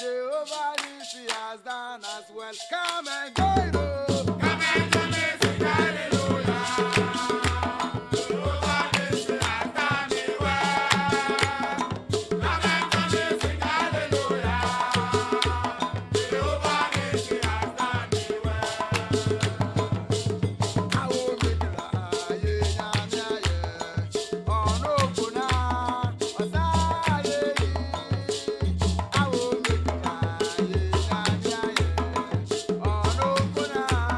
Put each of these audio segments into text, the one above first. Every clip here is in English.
Jehovah Nissi has done as well. Come and join us. Come and join me, sing hallelujah. Jehovah Nissi has done me well. Come and join me, sing hallelujah. Jehovah Nissi has done me well. I will make it high, yeah, yeah, yeah. Oh, no, Kuna, I will make it high, yeah, yeah, yeah. Oh, no, Kuna.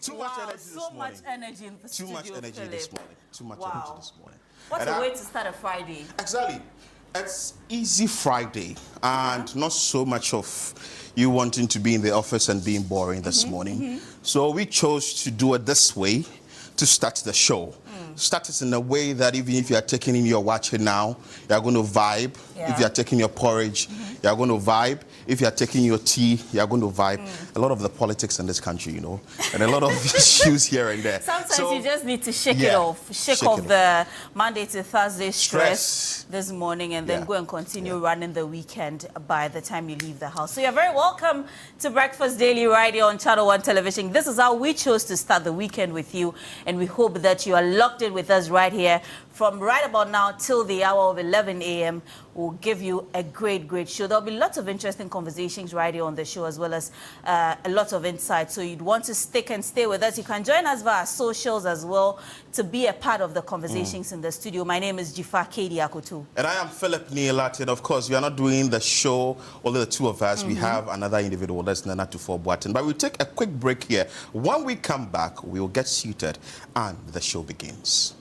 Too much energy this morning. So much energy in the studio, Too much energy this morning. Too much energy this morning. What a way to start a Friday. Exactly. It's easy Friday, and not so much of you wanting to be in the office and being boring this morning. So we chose to do it this way to start the show. Start it in a way that even if you are taking in your watching now, you are going to vibe. If you are taking your porridge, you are going to vibe. If you are taking your tea, you are going to vibe. A lot of the politics in this country, you know, and a lot of issues here and there. Sometimes you just need to shake it off. Shake off the Monday to Thursday stress this morning, and then go and continue running the weekend by the time you leave the house. So you're very welcome to Breakfast Daily right here on Channel 1 Television. This is how we chose to start the weekend with you, and we hope that you are locked in with us right here from right about now till the hour of 11 a.m. We'll give you a great show. There'll be lots of interesting conversations right here on the show, as well as a lot of insight. So you'd want to stick and stay with us. You can join us via socials as well to be a part of the conversations in the studio. My name is Jifa Kedi Akoto. And I am Philip Nielat. And of course, we are not doing the show, only the two of us. We have another individual, that's Nana Tufo Boatin. But we'll take a quick break here. When we come back, we will get seated and the show begins.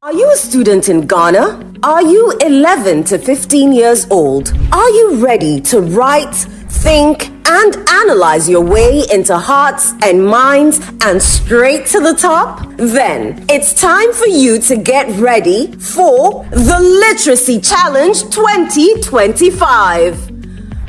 Are you a student in Ghana? Are you 11 to 15 years old? Are you ready to write, think, and analyze your way into hearts and minds and straight to the top? Then it's time for you to get ready for the Literacy Challenge 2025.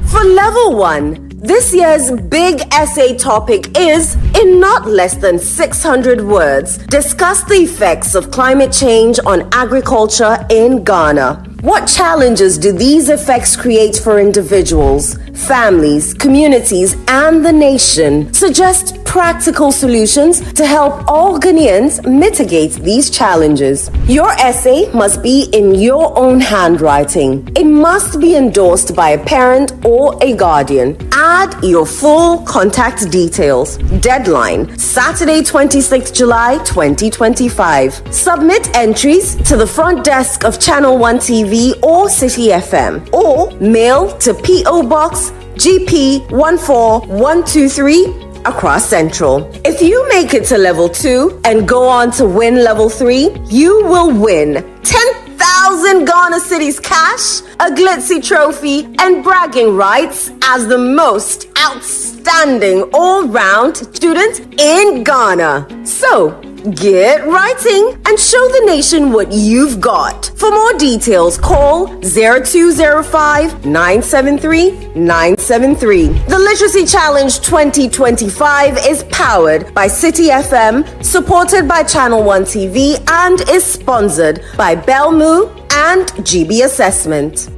For Level 1, this year's big essay topic is, in not less than 600 words, discuss the effects of climate change on agriculture in Ghana. What challenges do these effects create for individuals, families, communities, and the nation? Suggest practical solutions to help all Ghanaians mitigate these challenges. Your essay must be in your own handwriting. It must be endorsed by a parent or a guardian. Add your full contact details. Deadline, Saturday, 26th July 2025. Submit entries to the front desk of Channel 1 TV or City FM, or mail to P.O. Box GP 14123 across Central. If you make it to Level 2 and go on to win Level 3, you will win 10,000 Ghana Cedis cash, a glitzy trophy, and bragging rights as the most outstanding all-round student in Ghana. So, get writing and show the nation what you've got. For more details, call 0205 973 973. The Literacy Challenge 2025 is powered by City FM, supported by Channel 1 TV, and is sponsored by Belmu and GB Assessment.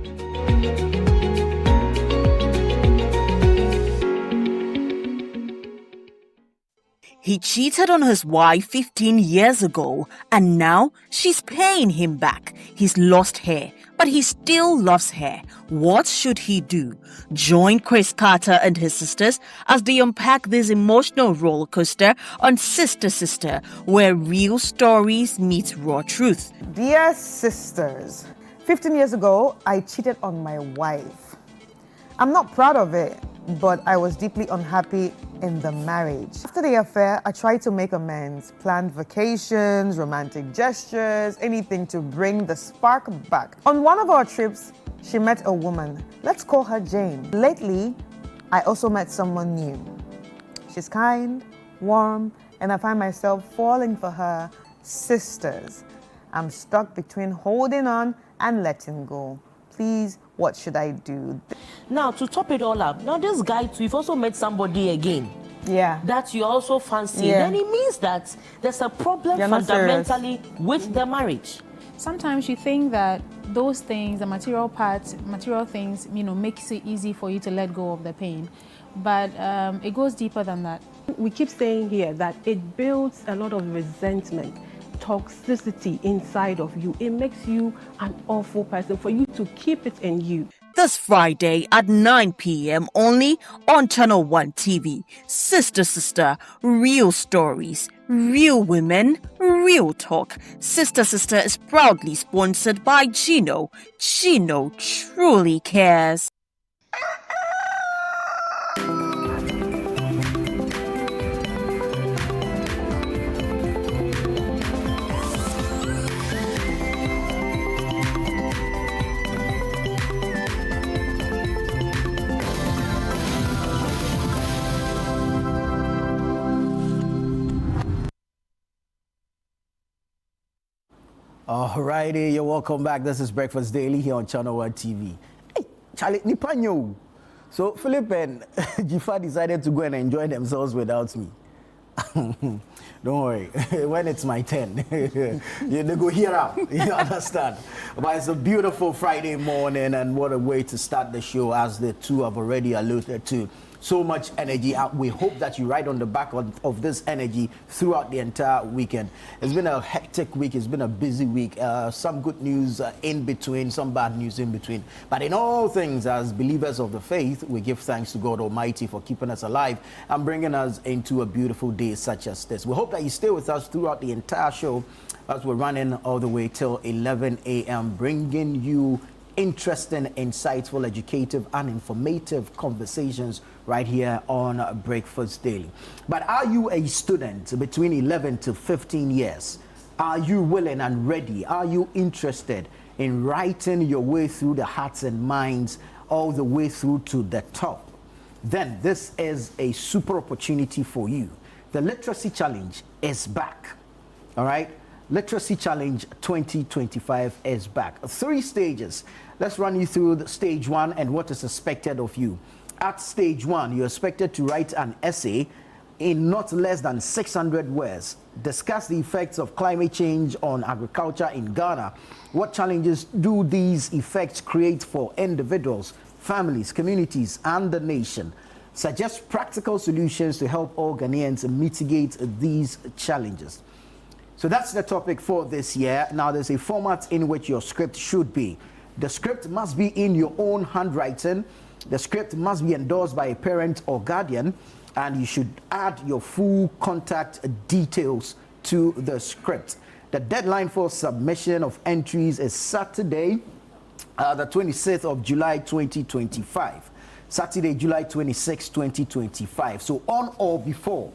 He cheated on his wife 15 years ago, and now she's paying him back. He's lost her, but he still loves her. What should he do? Join Chris Carter and his sisters as they unpack this emotional roller coaster on Sister Sister, where real stories meet raw truth. Dear sisters, 15 years ago, I cheated on my wife. I'm not proud of it, but I was deeply unhappy in the marriage. After the affair, I tried to make amends, planned vacations, romantic gestures, anything to bring the spark back. On one of our trips, she met a woman. Let's call her Jane. Lately, I also met someone new. She's kind, warm, and I find myself falling for her. Sisters, I'm stuck between holding on and letting go. Please, what should I do? Now, to top it all up, now this guy too, you've also met somebody again. Yeah. That you also fancy. Yeah. Then it means that there's a problem You're not fundamentally with the marriage. Sometimes you think that those things, the material parts, material things, makes it easy for you to let go of the pain. But it goes deeper than that. We keep saying here that it builds a lot of resentment toxicity inside of you. It makes you an awful person for you to keep it in you. This Friday at 9 p.m. only on Channel 1 TV. Sister, real stories, real women, real talk. Sister is proudly sponsored by Gino. Gino truly cares. Alrighty, you're welcome back. This is Breakfast Daily here on Channel 1 TV. Hey, Charlie Nipanyo. So Philip and Jifa decided to go and enjoy themselves without me. Don't worry, when it's my turn, they go here out, you understand? But it's a beautiful Friday morning, and what a way to start the show, as the two have already alluded to. So much energy. We hope that you ride on the back of this energy throughout the entire weekend. It's been a hectic week. It's been a busy week. Some good news in between, some bad news in between. But in all things, as believers of the faith, we give thanks to God Almighty for keeping us alive and bringing us into a beautiful day such as this. We hope that you stay with us throughout the entire show as we're running all the way till 11 a.m., bringing you interesting, insightful, educative, and informative conversations right here on Breakfast Daily. But are you a student between 11 to 15 years? Are you willing and ready? Are you interested in writing your way through the hearts and minds all the way through to the top? Then this is a super opportunity for you. The Literacy Challenge is back. All right? Literacy Challenge 2025 is back. 3 stages. Let's run you through the stage 1 and what is expected of you. At stage 1, you're expected to write an essay in not less than 600 words. Discuss the effects of climate change on agriculture in Ghana. What challenges do these effects create for individuals, families, communities, and the nation? Suggest practical solutions to help all Ghanaians mitigate these challenges. So that's the topic for this year. Now, there's a format in which your script should be. The script must be in your own handwriting. The script must be endorsed by a parent or guardian, and you should add your full contact details to the script. The deadline for submission of entries is Saturday, the 26th of July 2025. Saturday, July 26, 2025. So on or before,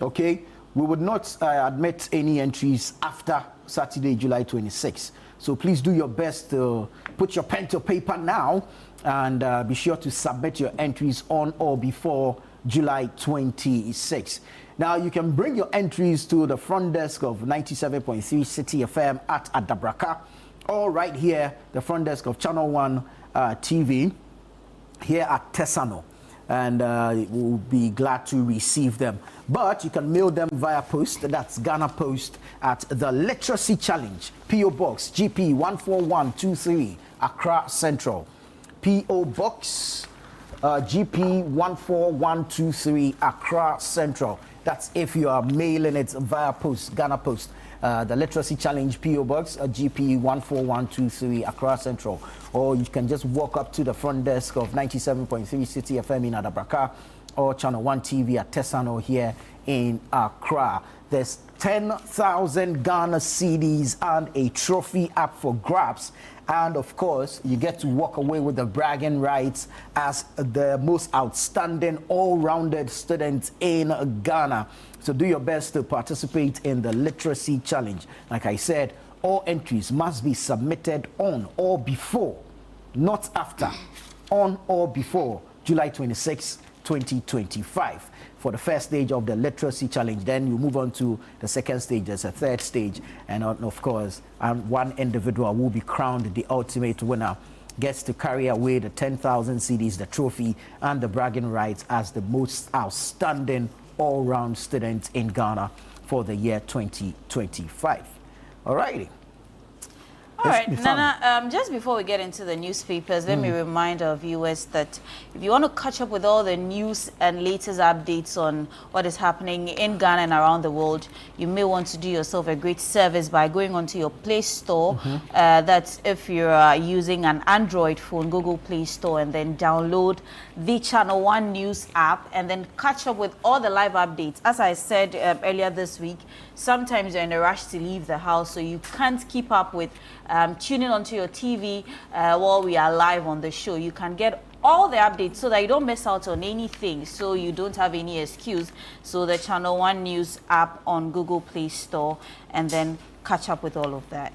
okay? We would not admit any entries after Saturday, July 26. So please do your best to put your pen to paper now and be sure to submit your entries on or before July 26. Now, you can bring your entries to the front desk of 97.3 City FM at Adabraka, or right here, the front desk of Channel 1 TV here at Tesano. And we'll be glad to receive them. But you can mail them via post. That's Ghana Post at the Literacy Challenge, P.O. Box GP 14123, Accra Central. P.O. Box GP 14123, Accra Central. That's if you are mailing it via post, Ghana Post. The Literacy Challenge, P.O. Box, GP 14123, Accra Central. Or you can just walk up to the front desk of 97.3 City FM in Adabraka, or Channel 1 TV at Tesano here in Accra. There's 10,000 Ghana CDs and a trophy up for grabs. And of course, you get to walk away with the bragging rights as the most outstanding all-rounded student in Ghana. So do your best to participate in the Literacy Challenge. Like I said, all entries must be submitted on or before, not after, on or before July 26, 2025. For the first stage of the Literacy Challenge. Then you move on to the second stage. There's a third stage, and of course, one individual will be crowned the ultimate winner, gets to carry away the 10,000 CDs, the trophy, and the bragging rights as the most outstanding all-round student in Ghana for the year 2025. All righty. All right, Nana, just before we get into the newspapers, let me remind our viewers that if you want to catch up with all the news and latest updates on what is happening in Ghana and around the world, you may want to do yourself a great service by going onto your Play Store. That's if you're using an Android phone, Google Play Store, and then download the Channel One News app and then catch up with all the live updates. As I said earlier this week, sometimes you're in a rush to leave the house, so you can't keep up with tuning onto your TV while we are live on the show. You can get all the updates so that you don't miss out on anything, so you don't have any excuse. So the Channel One News app on Google Play Store, and then catch up with all of that.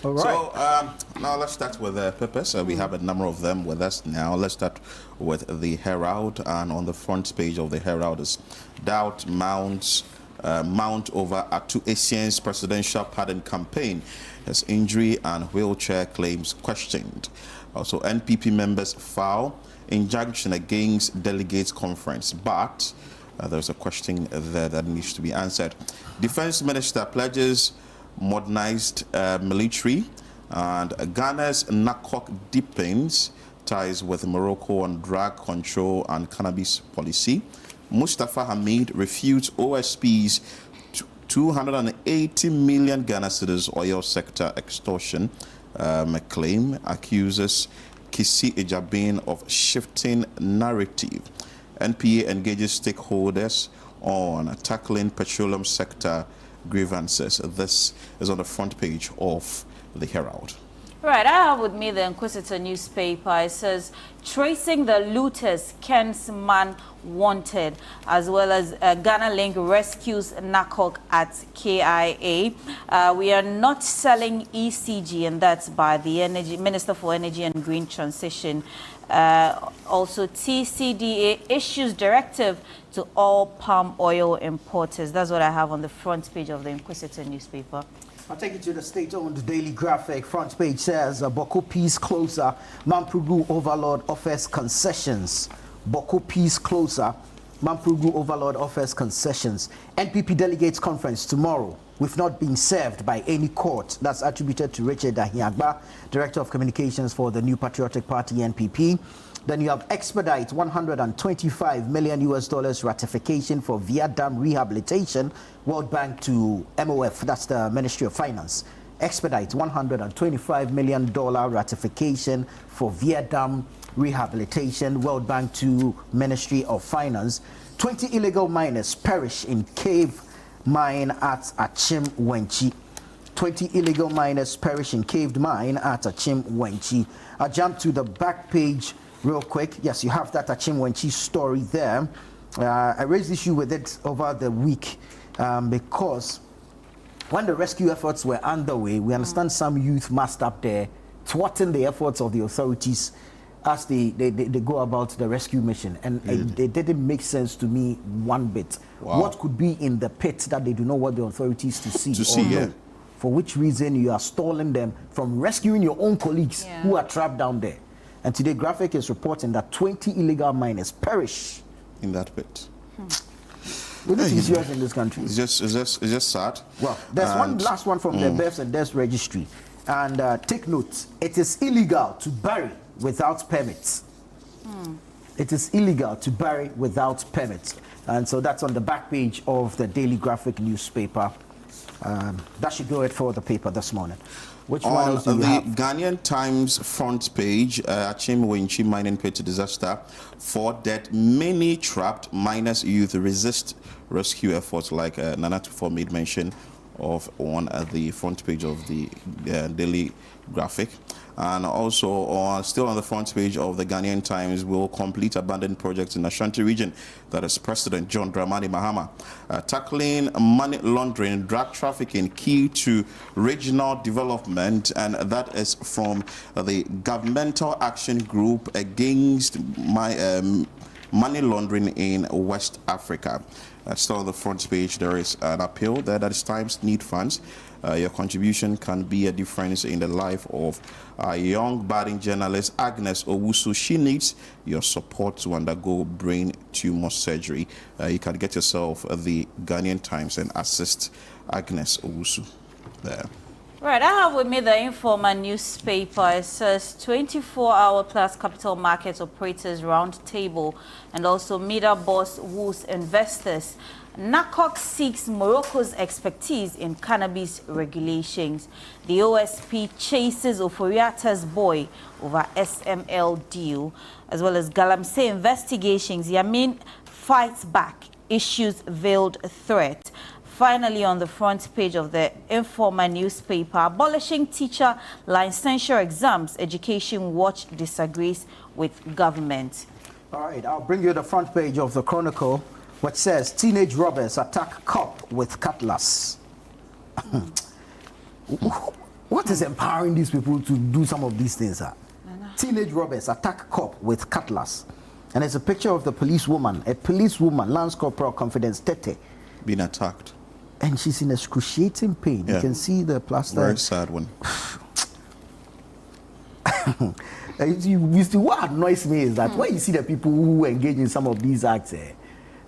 All right. So now let's start with the papers. We have a number of them with us now. Let's start with the Herald, and on the front page of the Herald is doubt mounts mount over Atu Esien's presidential pardon campaign as injury and wheelchair claims questioned. Also, NPP members file injunction against delegates conference, but there's a question there that needs to be answered. Defense Minister pledges modernized military, and Ghana's NACOC deepens ties with Morocco on drug control and cannabis policy. Mustafa Hamid refutes OSP's 280 million Ghana cedis oil sector extortion claim, accuses Kisi Ejabin of shifting narrative. NPA engages stakeholders on tackling petroleum sector grievances. This is on the front page of the Herald. Right, I have with me the Inquisitor newspaper. It says, tracing the looters, Ken's man wanted, as well as Ghana Link rescues NACOC at KIA. We are not selling ECG, and that's by the Minister for Energy and Green Transition. Also, TCDA issues directive to all palm oil importers. That's what I have on the front page of the Inquisitor newspaper. I'll take you to the state-owned Daily Graphic. Front page says, Boko peace closer, Mamprugu overlord offers concessions. Boko peace closer, Mamprugu overlord offers concessions. NPP delegates conference tomorrow. We've not been served by any court. That's attributed to Richard Ahiagba, Director of Communications for the New Patriotic Party, NPP. Then you have expedite $125 million ratification for Via Dam rehabilitation, World Bank to MOF, that's the Ministry of Finance. Expedite $125 million ratification for Via Dam rehabilitation, World Bank to Ministry of Finance. 20 illegal miners perish in cave mine at Achim Wenchi. 20 illegal miners perish in caved mine at Achim Wenchi. I'll jump to the back page real quick. Yes, you have that Achim Wenchi story there. I raised issue with it over the week because when the rescue efforts were underway, we understand some youth massed up there thwarting the efforts of the authorities as they go about the rescue mission. And it didn't make sense to me one bit. Wow. What could be in the pit that they do not want the authorities to see? Yeah. For which reason you are stalling them from rescuing your own colleagues who are trapped down there. And today, Graphic is reporting that 20 illegal miners perish in that pit. We need to be serious in this country. It's just sad. Well, there's one last one from the Births and Deaths Registry. And take note, it is illegal to bury without permits. It is illegal to bury without permits. And so that's on the back page of the Daily Graphic newspaper. That should do it for the paper this morning. Which one else do you have? Ghanaian Times front page, Achim Wenchi mining pit disaster, 4 dead, many trapped, miners youth resist rescue efforts, like Nana Tufo made mention of on the front page of the Daily Graphic. And also, still on the front page of the Ghanaian Times, will complete abandoned projects in Ashanti region. That is President John Dramani Mahama. Tackling money laundering, drug trafficking, key to regional development. And that is from the Governmental Action Group Against Money Laundering in West Africa. Still on the front page, there is an appeal there that is Times need funds. Your contribution can be a difference in the life of young budding journalist Agnes Owusu. She needs your support to undergo brain tumor surgery. You can get yourself the Ghanaian Times and assist Agnes Owusu there. Right, I have with me the Informa newspaper. It says 24-hour plus capital markets operators roundtable and also media boss woos investors. NACOC seeks Morocco's expertise in cannabis regulations. The OSP chases Oforiata's boy over SML deal, as well as Galamsey investigations. Yamin fights back, issues veiled threat. Finally, on the front page of the Informa newspaper, abolishing teacher licensure exams, Education Watch disagrees with government. All right, I'll bring you the front page of the Chronicle, which says teenage robbers attack cop with cutlass. What is empowering these people to do some of these things? Teenage robbers attack cop with cutlass. And it's a picture of the policewoman, Lance Corporal Confidence Tete, being attacked. And she's in excruciating pain. Yeah. You can see the plaster. Very sad one. What annoys me is that when you see the people who engage in some of these acts,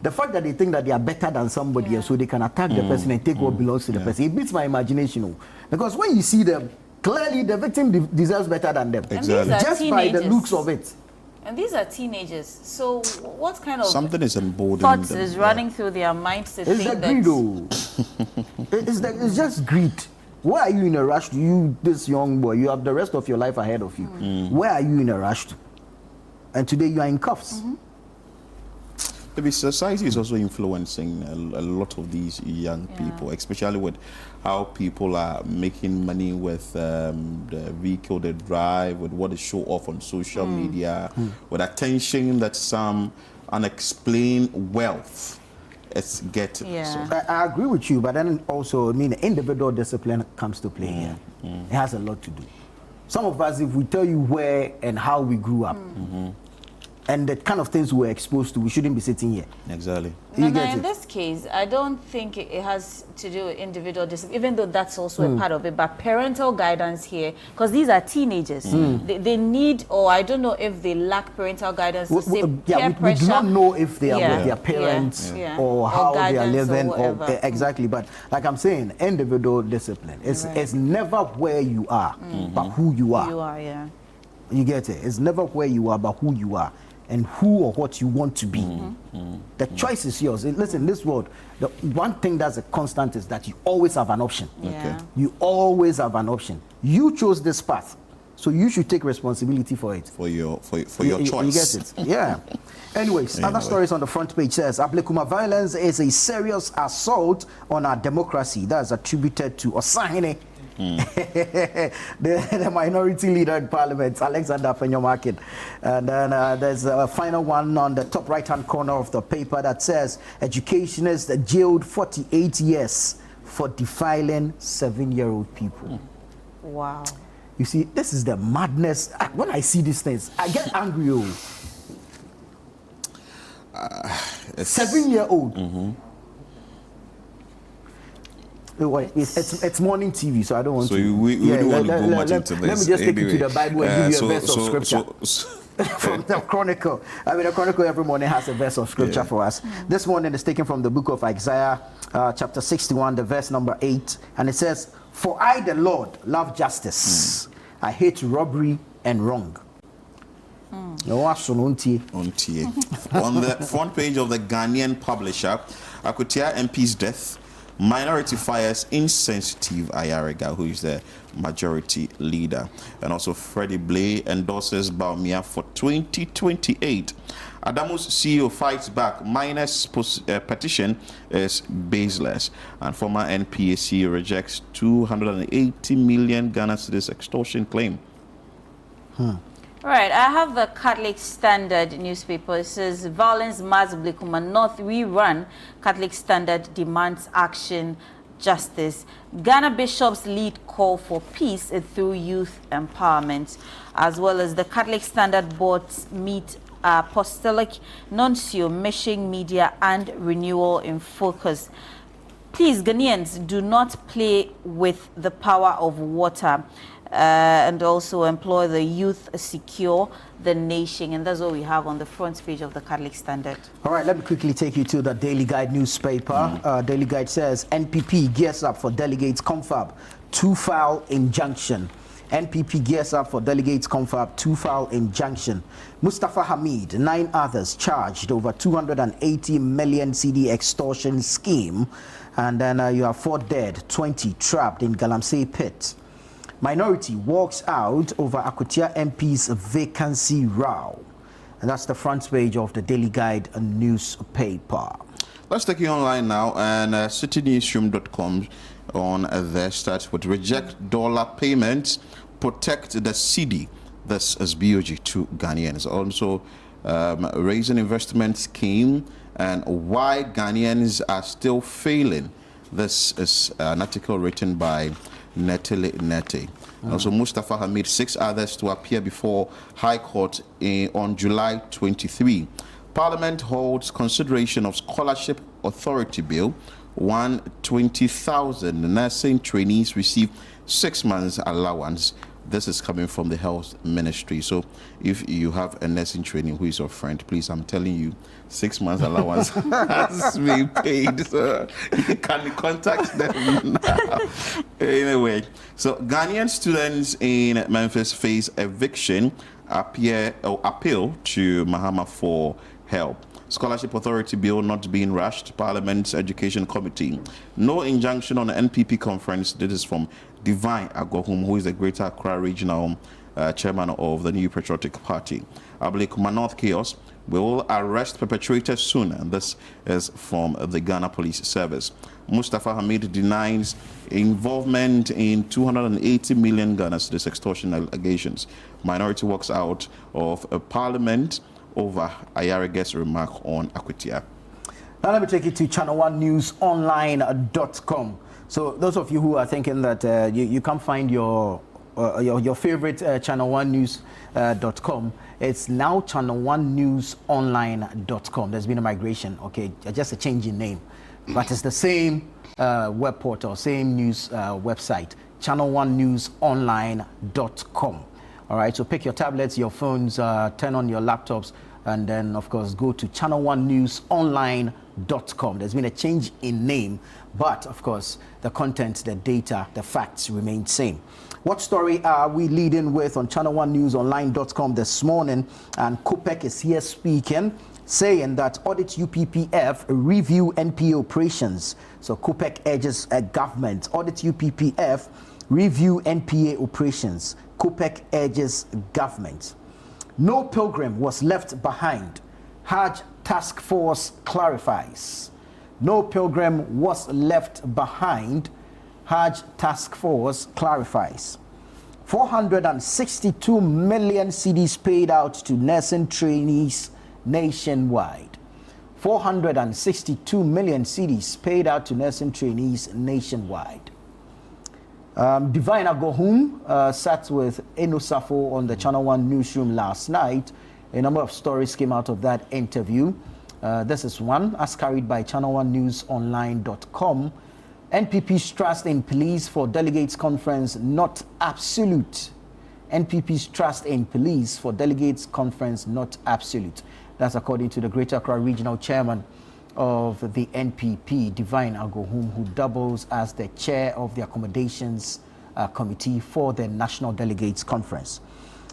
the fact that they think that they are better than somebody and so they can attack the person and take what belongs to the person, it beats my imagination. Because when you see them, clearly the victim deserves better than them. Exactly. Just by the looks of it. And these are teenagers, so what kind of something is emboldening thoughts them, is running through their minds to think that... It's just greed. Why are you in a rush to you, this young boy? You have the rest of your life ahead of you. Where are you in a rush to? And today you are in cuffs. Maybe society is also influencing a lot of these young people, especially with how people are making money with the vehicle they drive, with what they show off on social media, with attention that some unexplained wealth is getting. So. I agree with you, but then also, I mean, individual discipline comes to play here. It has a lot to do. Some of us, if we tell you where and how we grew up, and the kind of things we're exposed to, we shouldn't be sitting here. Exactly. In this case, I don't think it has to do with individual discipline, even though that's also a part of it, but parental guidance here, because these are teenagers. They need, or I don't know if they lack parental guidance to say peer pressure. We do not know if they are with their parents or how they are living, or exactly. But like I'm saying, individual discipline. It's never where you are, but who you are. You are, You get it? It's never where you are, but who you are. And who or what you want to be. The choice is yours. Listen, this world, the one thing that's a constant is that you always have an option. You always have an option. You chose this path, so you should take responsibility for it. For your choice. You get it? Yeah. Anyways, other stories on the front page says Ablekuma violence is a serious assault on our democracy. That's attributed to Osahene. The minority leader in parliament, Alexander Fenyomarkin. And then there's a final one on the top right-hand corner of the paper that says educationists jailed 48 years for defiling 7-year-old people. Wow. You see, this is the madness. When I see these things, I get angry. 7-year-old. It's morning TV, so I don't want to. So we don't want to go much into this. Let me just take you to the Bible and give you a verse of scripture from the Chronicle. I mean, the Chronicle every morning has a verse of scripture for us. This morning is taken from the book of Isaiah, chapter 61, the verse number 8, and it says, "For I, the Lord, love justice. I hate robbery and wrong." On the front page of the Ghanaian publisher, Akutia MP's death. Minority fires insensitive Ayariga, who is the majority leader. And also Freddie Blay endorses Baumia for 2028. Adamu's CEO fights back. Miners petition is baseless. And former NPAC rejects 280 million Ghana cedis extortion claim. Right, I have the Catholic Standard newspaper. It says violence mass Blekuma North rerun. Catholic Standard demands action, justice. Ghana bishops lead call for peace through youth empowerment, as well as the Catholic Standard boards meet apostolic nuncio, mission, media, and renewal in focus. Please, Ghanaians, do not play with the power of water. And also employ the youth, secure the nation. And that's what we have on the front page of the Catholic Standard. All right, let me quickly take you to the Daily Guide newspaper. Daily Guide says NPP gears up for delegates confab two-file injunction. NPP gears up for delegates confab two-file injunction. Mustafa Hamid, 9 others charged over 280 million CD extortion scheme. And then you have 4 dead, 20 trapped in Galamsey pit. Minority walks out over Akutia MP's vacancy row. And that's the front page of the Daily Guide newspaper. Let's take you online now, and citynewsroom.com on there starts with reject dollar payments, protect the cedi. This is BOG to Ghanaians. Also, raising investment scheme and why Ghanaians are still failing. This is an article written by Netele Nete. Also, Mustafa Hamid, 6 others to appear before High Court on July 23. Parliament holds consideration of Scholarship Authority Bill. 120,000 nursing trainees receive 6 months allowance. This is coming from the Health Ministry. So if you have a nursing training who is your friend, please, I'm telling you, 6 months allowance has been paid. So you can contact them now. Anyway, so Ghanaian students in Memphis face eviction, appeal to Mahama for help. Scholarship Authority Bill not being rushed. Parliament's Education Committee. No injunction on the NPP conference. This is from Divine Agohum, who is the Greater Accra Regional Chairman of the New Patriotic Party. Ablekuma North Chaos will arrest perpetrators soon. And this is from the Ghana Police Service. Mustafa Hamid denies involvement in 280 million Ghana cedis extortion allegations. Minority walks out of a parliament over Ayarege's remark on Akutia. Now let me take you to channel1newsonline.com. So those of you who are thinking that you can't find your favorite channel1news.com, it's now channel1newsonline.com. There's been a migration, okay, just a change in name, but it's the same web portal, same news website, channel1newsonline.com. All right, so pick your tablets, your phones, turn on your laptops, and then, of course, go to channel1newsonline.com. There's been a change in name, but, of course, the content, the data, the facts remain same. What story are we leading with on channel1newsonline.com this morning? And COPEC is here speaking, saying that audit UPPF, review NPA operations. So COPEC urges a government, audit UPPF, review NPA operations. COPEC urges government. No pilgrim was left behind. Hajj Task Force clarifies. No pilgrim was left behind. Hajj Task Force clarifies. 462 million cedis paid out to nursing trainees nationwide. 462 million cedis paid out to nursing trainees nationwide. Divine Agohum sat with Enosafo on the Channel 1 newsroom last night. A number of stories came out of that interview. This is one, as carried by channel1newsonline.com. NPP's trust in police for delegates conference not absolute. NPP's trust in police for delegates conference not absolute. That's according to the Greater Accra Regional Chairman of the NPP, Divine Agohum, who doubles as the chair of the accommodations committee for the National Delegates Conference.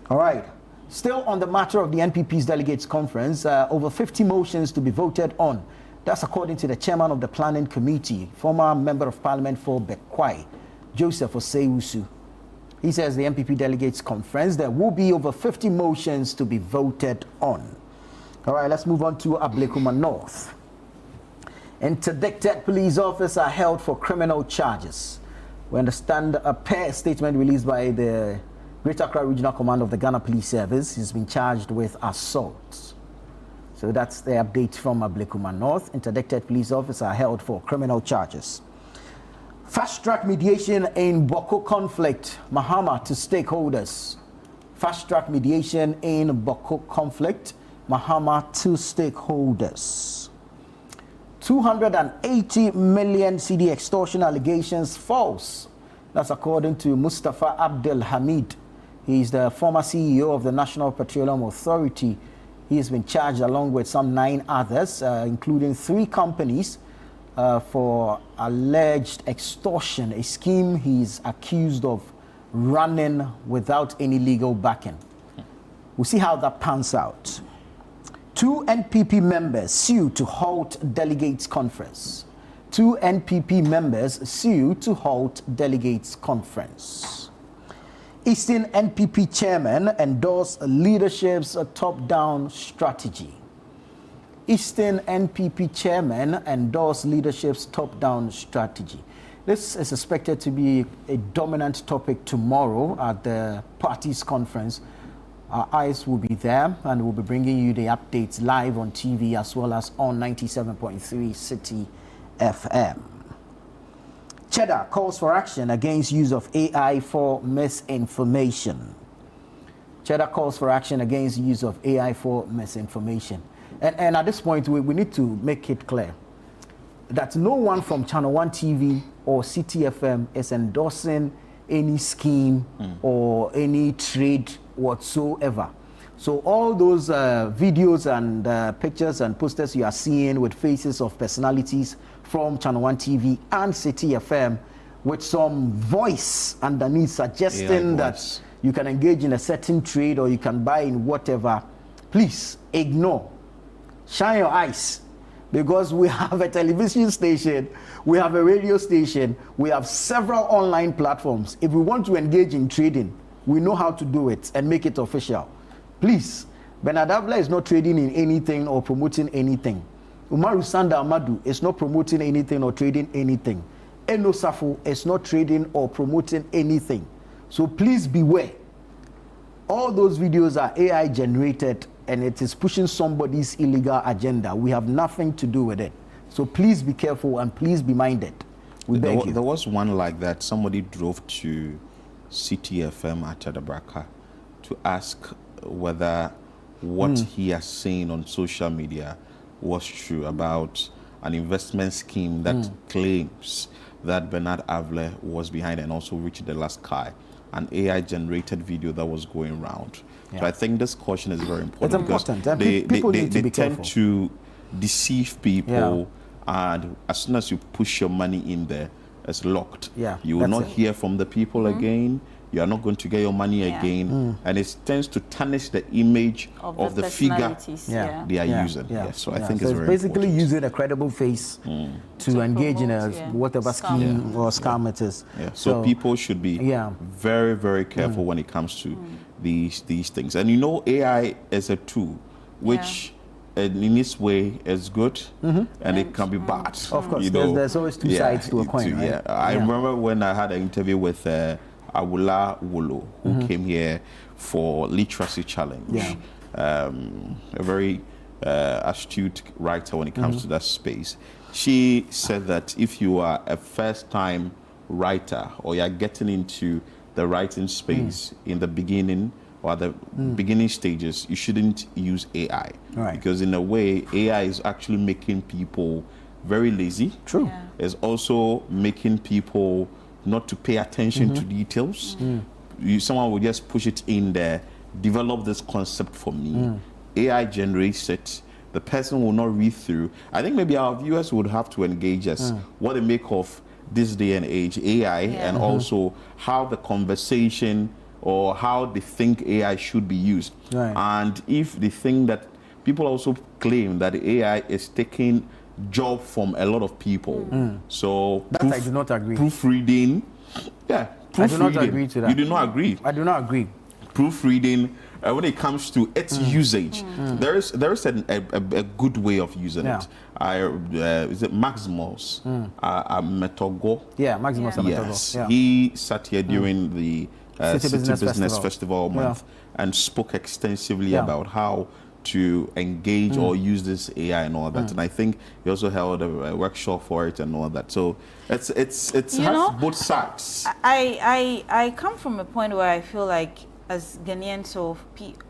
All right, still on the matter of the NPP's Delegates Conference, over 50 motions to be voted on. That's according to the chairman of the planning committee, former member of parliament for Bekwai, Joseph Oseiusu. He says the NPP Delegates Conference, there will be over 50 motions to be voted on. All right, let's move on to Ablekuma North. Interdicted police officers are held for criminal charges. We understand a pair statement released by the Greater Accra Regional Command of the Ghana Police Service. He's been charged with assault. So that's the update from Ablekuma North. Interdicted police officers are held for criminal charges. Fast-track mediation in Boko conflict. Mahama to stakeholders. Fast-track mediation in Boko conflict. Mahama to stakeholders. 280 million CD extortion allegations false. That's according to Mustafa Abdul Hamid. He's the former CEO of the National Petroleum Authority. He has been charged along with some 9 others, including 3 companies, for alleged extortion, a scheme he's accused of running without any legal backing. We'll see how that pans out. 2 NPP members sue to halt delegates conference. 2 NPP members sue to halt delegates conference. Eastern NPP chairman endorsed leadership's top-down strategy. Eastern NPP chairman endorsed leadership's top-down strategy. This is expected to be a dominant topic tomorrow at the party's conference. Our eyes will be there, and we'll be bringing you the updates live on TV as well as on 97.3 City FM. Cheddar calls for action against use of AI for misinformation. Cheddar calls for action against use of AI for misinformation. And at this point, we need to make it clear that no one from Channel 1 TV or City FM is endorsing any scheme or any trade whatsoever. So all those videos and pictures and posters you are seeing with faces of personalities from Channel 1 TV and City FM with some voice underneath suggesting that you can engage in a certain trade or you can buy in whatever, please ignore. Shine your eyes, because we have a television station, we have a radio station, we have several online platforms. If we want to engage in trading, we know how to do it and make it official. Please, Bernard Avila is not trading in anything or promoting anything. Umaru Sanda Amadu is not promoting anything or trading anything. Eno Safo is not trading or promoting anything. So please beware. All those videos are AI generated and it is pushing somebody's illegal agenda. We have nothing to do with it. So please be careful and please be minded. We beg you. There was one like that. Somebody drove to City FM at Adabraka to ask whether what he has seen on social media was true about an investment scheme that claims that Bernard Avila was behind and also reached the last sky. An AI-generated video that was going around. So I think this caution is very important. It's important. They tend to deceive people, and as soon as you push your money in there, it's locked. You will not hear from the people again. You are not going to get your money again, and it tends to tarnish the image of the figure they are using. So I think it's very basically important. using a credible face to engage in a whatever scheme or scam it is. So people should be very, very careful when it comes to these things. And you know, AI is a tool which in its way is good and it can be bad. Of course, you know, there's always two sides to a coin. Right? I remember when I had an interview with Awula Wolo, who came here for Literacy Challenge. A very astute writer when it comes to that space. She said that if you are a first-time writer or you're getting into the writing space in the beginning or the beginning stages, you shouldn't use AI. Because in a way, AI is actually making people very lazy. It's also making people not to pay attention to details. Someone will just push it in there, develop this concept for me. AI generates it. The person will not read through. I think maybe our viewers would have to engage us what they make of this day and age, AI, and also how the conversation or how they think AI should be used. And if they think that people also claim that AI is taking job from a lot of people. So that I do not agree. Proofreading, I do not agree to that. You do not agree? I do not agree. Proofreading, when it comes to its usage, there is a good way of using it. Is it Maximus Metogo? Maximus Metogo. Yes, he sat here during the City Business Festival month and spoke extensively about how to engage or use this AI and all that. And I think he also held a workshop for it and all that. So it has both sides. I come from a point where I feel like as Ghanaians, so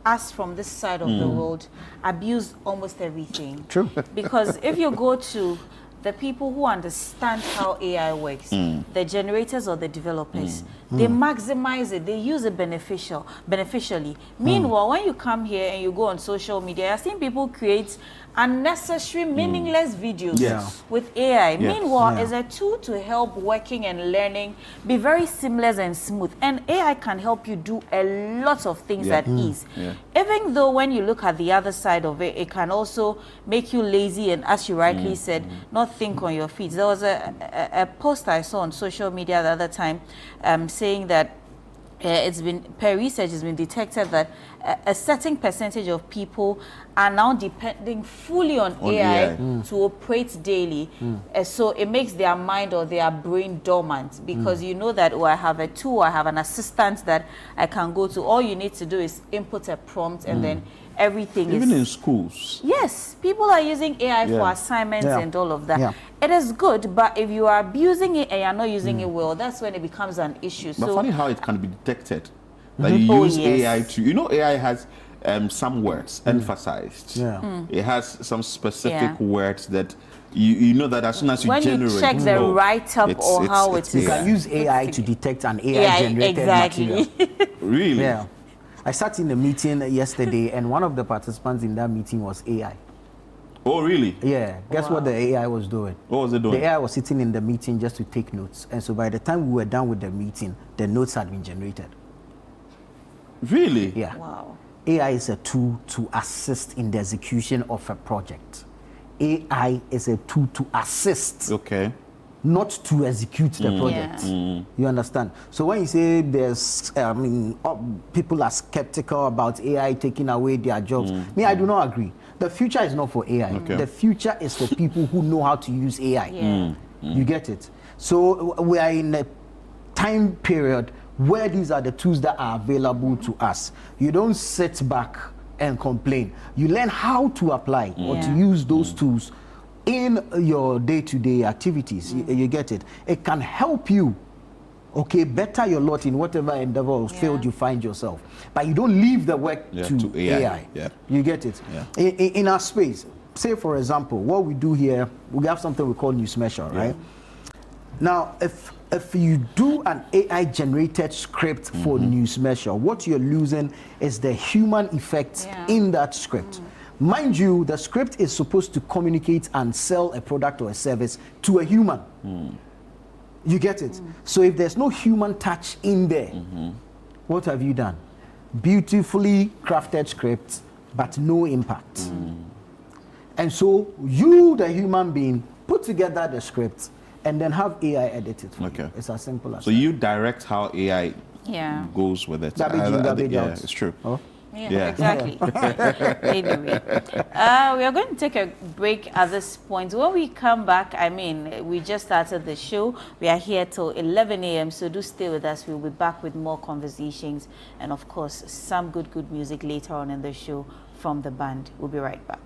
us from this side of the world abuse almost everything. True. Because if you go to the people who understand how AI works, the generators or the developers, they maximize it, they use it beneficially. Meanwhile, when you come here and you go on social media, I've seen people create unnecessary, meaningless videos Yes. with AI. Yes. Meanwhile, is a tool to help working and learning be very seamless and smooth. And AI can help you do a lot of things at ease. Yeah. Even though when you look at the other side of it, it can also make you lazy and, as you rightly said, not think on your feet. There was a post I saw on social media the other time saying that it's been, per research, it's been detected that a certain percentage of people are now depending fully on AI to operate daily. So it makes their mind or their brain dormant because you know that, oh, I have a tool, I have an assistant that I can go to. All you need to do is input a prompt and then everything Even is... in schools. Yes, people are using AI for assignments and all of that. It is good, but if you are abusing it and you're not using it well, that's when it becomes an issue. But so funny how it can be detected. That you use AI to, you know, AI has some words emphasized. It has some specific words that you know that as soon as you when generate, you check the write-up or how it You is. can use AI to detect an AI-generated material. Really? Yeah. I sat in a meeting yesterday, and one of the participants in that meeting was AI. Oh, really? Yeah. Guess what the AI was doing? What was it doing? The AI was sitting in the meeting just to take notes. And so by the time we were done with the meeting, the notes had been generated. Really? Yeah. Wow. AI is a tool to assist in the execution of a project. AI is a tool to assist, Okay. not to execute the project. You understand? So when you say there's, people are skeptical about AI taking away their jobs, me, I do not agree. The future is not for AI. Okay. The future is for people who know how to use AI. You get it? So we are in a time period where these are the tools that are available to us. You don't sit back and complain. You learn how to apply or to use those tools in your day-to-day activities. You get it? It can help you, okay, better your lot in whatever endeavor or field you find yourself. But you don't leave the work to AI. You get it? In our space, say for example, what we do here, we have something we call News Measure, right? Now, if you do an AI-generated script for News Measure, what you're losing is the human effect in that script. Mind you, the script is supposed to communicate and sell a product or a service to a human. You get it? So if there's no human touch in there, what have you done? Beautifully crafted script, but no impact. And so you, the human being, put together the script and then have AI edit it. Okay. It's as simple as so that. you direct how AI goes with it. Garbage yeah, out. it's true. Oh? Yeah, exactly. Anyway, we are going to take a break at this point. When we come back, I mean, we just started the show. We are here till 11 a.m., so do stay with us. We'll be back with more conversations and, of course, some good music later on in the show from the band. We'll be right back.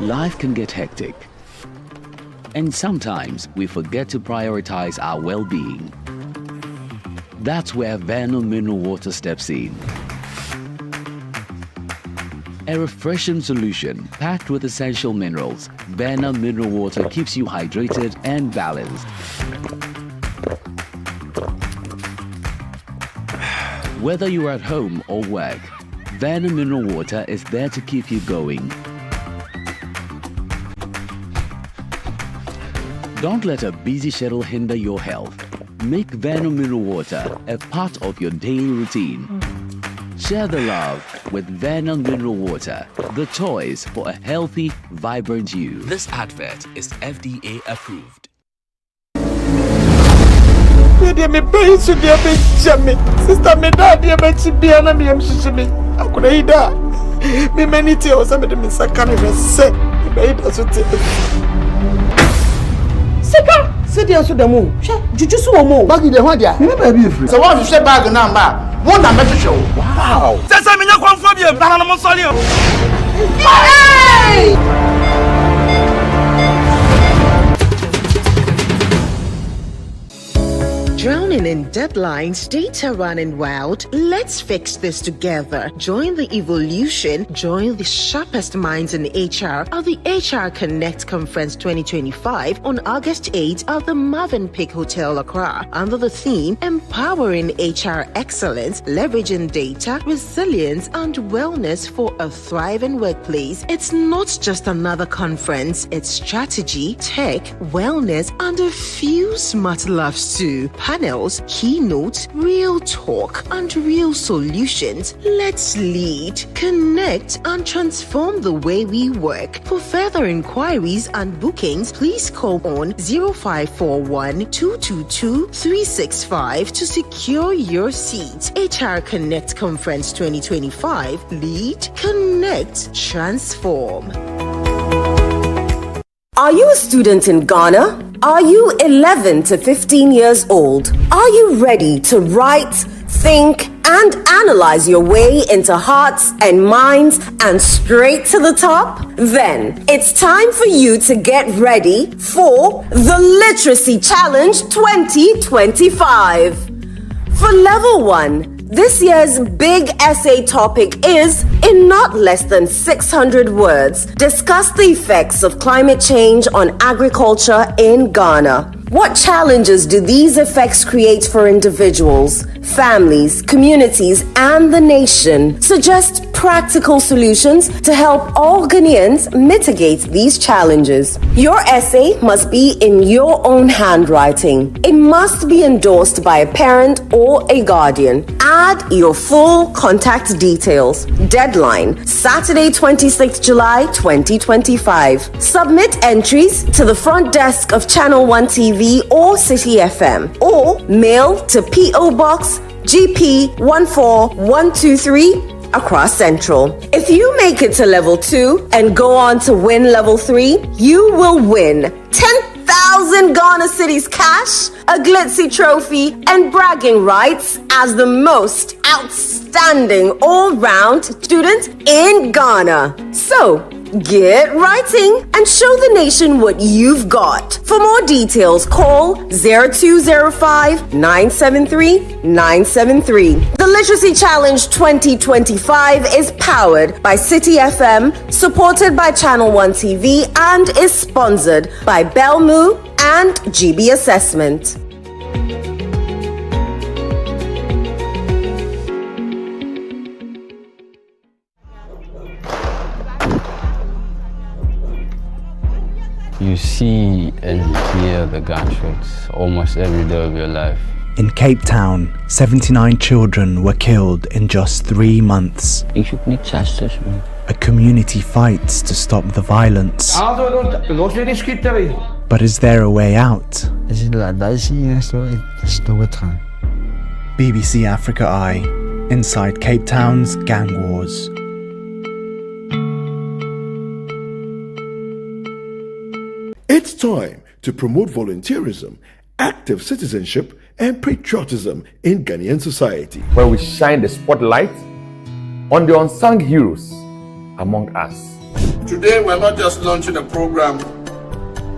Life can get hectic, and sometimes we forget to prioritize our well-being. That's where Vernal Mineral Water steps in. A refreshing solution packed with essential minerals, Vernal Mineral Water keeps you hydrated and balanced. Whether you're at home or work, Vernal Mineral Water is there to keep you going. Don't let a busy schedule hinder your health. Make Vernal Mineral Water a part of your daily routine. Share the love with Vernal Mineral Water, the choice for a healthy, vibrant you. This advert is FDA approved. Sister, me dad, dear Betty, be an amium, Shishimi. I could eat that. Me many tears, some of them is a kind of a set. You made us with it. Sika, sit here to the moon. Juju so more. Baggy the one there. Never be free. So what you say bag number? One number to show. Wow. That's a minute from Fabio, Panorama Solio. Hey! Drowning in deadlines, data running wild? Let's fix this together. Join the evolution, join the sharpest minds in HR at the HR Connect Conference 2025 on August 8 at the Marvin Peak Hotel, Accra, under the theme Empowering HR Excellence, Leveraging Data, Resilience, and Wellness for a Thriving Workplace. It's not just another conference, it's strategy, tech, wellness, and a few smart laughs too. Panels, keynotes, real talk, and real solutions. Let's lead, connect, and transform the way we work. For further inquiries and bookings, please call on 0541 222 365 to secure your seat. HR Connect Conference 2025. Lead, connect, transform. Are you a student in Ghana? Are you 11 to 15 years old? Are you ready to write, think, and analyze your way into hearts and minds and straight to the top? Then it's time for you to get ready for the Literacy Challenge 2025. For Level 1, this year's big essay topic is, in not less than 600 words, discuss the effects of climate change on agriculture in Ghana. What challenges do these effects create for individuals, families, communities, and the nation? Suggest practical solutions to help all Ghanaians mitigate these challenges. Your essay must be in your own handwriting. It must be endorsed by a parent or a guardian. Add your full contact details. Deadline, Saturday, 26th July 2025. Submit entries to the front desk of Channel 1 TV or City FM, or mail to P.O. Box GP 14123 Accra Central. If you make it to Level 2 and go on to win Level 3, you will win 10,000 Ghana cedis cash, a glitzy trophy, and bragging rights as the most outstanding all-round student in Ghana. So, get writing and show the nation what you've got. For more details, call 0205-973-973. The Literacy Challenge 2025 is powered by City FM, supported by Channel 1 TV, and is sponsored by Belmu and GB Assessment. You see and hear the gunshots almost every day of your life. In Cape Town, 79 children were killed in just 3 months. You should need justice, man. A community fights to stop the violence. But is there a way out? BBC Africa Eye, inside Cape Town's gang wars. It's time to promote volunteerism, active citizenship, and patriotism in Ghanaian society, where we shine the spotlight on the unsung heroes among us. Today, we're not just launching a program,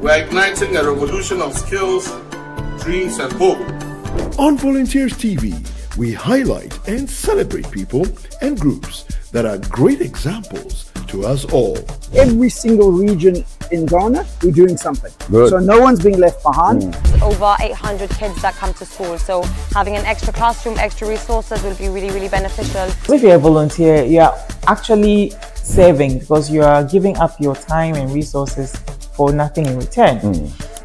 we're igniting a revolution of skills, dreams, and hope. On Volunteers TV, we highlight and celebrate people and groups that are great examples to us all. Every single region in Ghana, we're doing something. Good. So no one's being left behind. Over 800 kids that come to school, so having an extra classroom, extra resources will be really, really beneficial. If you're a volunteer, you're actually serving because you are giving up your time and resources for nothing in return.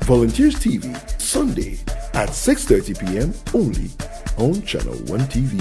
Volunteers TV, Sunday at 6:30 p.m. only on Channel 1 TV.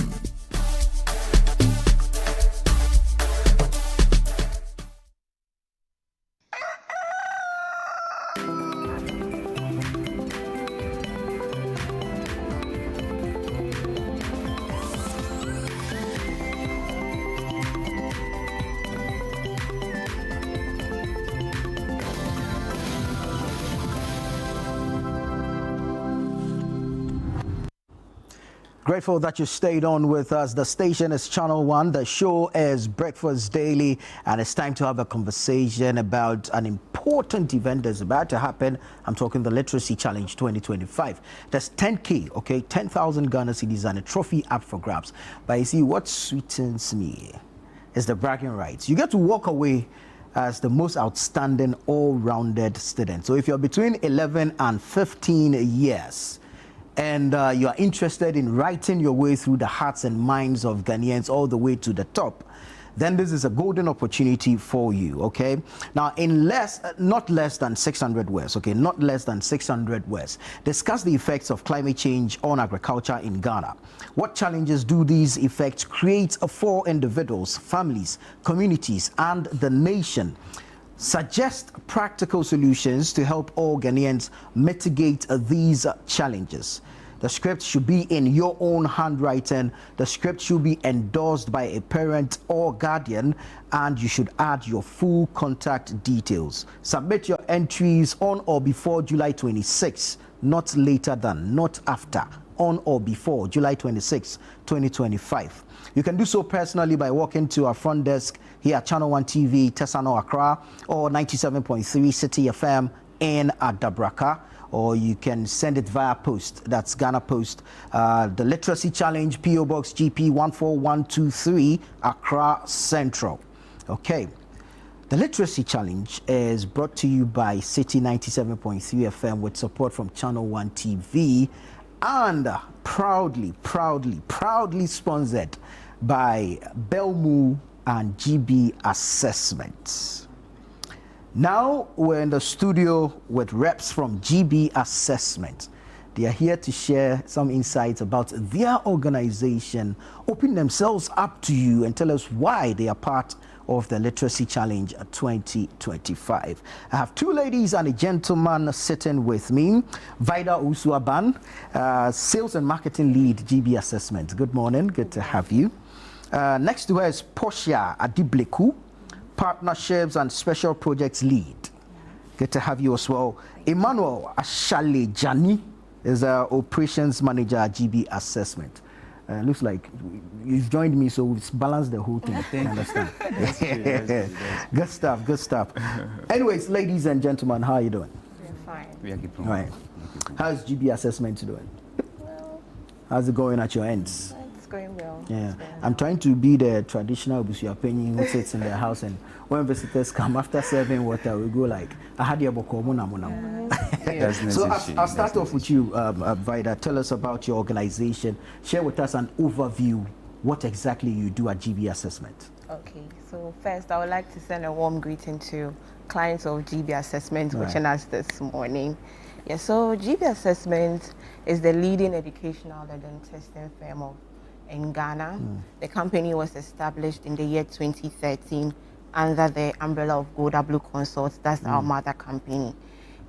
Grateful that you stayed on with us. The station is Channel 1. The show is Breakfast Daily. And it's time to have a conversation about an important event that's about to happen. I'm talking the Literacy Challenge 2025. There's 10K, okay? 10,000 Ghana cedis and a trophy up for grabs. But you see, what sweetens me is the bragging rights. You get to walk away as the most outstanding all-rounded student. So if you're between 11 and 15 years, and you are interested in writing your way through the hearts and minds of Ghanaians all the way to the top, then this is a golden opportunity for you, okay? Now, in not less than 600 words, okay? Not less than 600 words. Discuss the effects of climate change on agriculture in Ghana. What challenges do these effects create for individuals, families, communities, and the nation? Suggest practical solutions to help all Ghanaians mitigate these challenges. The script should be in your own handwriting. The script should be endorsed by a parent or guardian, and you should add your full contact details. Submit your entries on or before July 26, not later than, not after, on or before July 26, 2025. You can do so personally by walking to our front desk here at Channel 1 TV, Tesano Accra, or 97.3 City FM in Adabraka, or you can send it via post. That's Ghana Post. The Literacy Challenge, PO Box GP 14123, Accra Central. Okay. The Literacy Challenge is brought to you by City 97.3 FM with support from Channel 1 TV, and proudly sponsored by Belmu and GB Assessments. Now we're in the studio with reps from GB Assessment. They are here to share some insights about their organization, open themselves up to you and tell us why they are part of the Literacy Challenge 2025. I have two ladies and a gentleman sitting with me. Vida Usuaban, Sales and Marketing Lead, GB Assessment. Good morning, good to have you. Next to her is Portia Adibleku, Partnerships and Special Projects Lead. Good to have you as well. Emmanuel Ashale Jani is our Operations Manager at GB Assessment. Looks like you've joined me, so we've balanced the whole thing. I understand. Good stuff, good stuff. Anyways, ladies and gentlemen, how are you doing? We're fine. We are keeping Right. How's GB Assessment doing? Well, How's it going at your ends? it's going well. Yeah, I'm trying to be the traditional Busuapenyi who sits in the house, and when visitors come after serving water, we go like, I had your boko muna muna. So I'll start off with you, Vida. Tell us about your organization. Share with us an overview, what exactly you do at GB Assessment. Okay, so first I would like to send a warm greeting to clients of GB Assessment watching us this morning. Yeah, so GB Assessment is the leading educational and testing firm in Ghana. The company was established in the year 2013 under the umbrella of Golda Blue Consults. That's our mother company.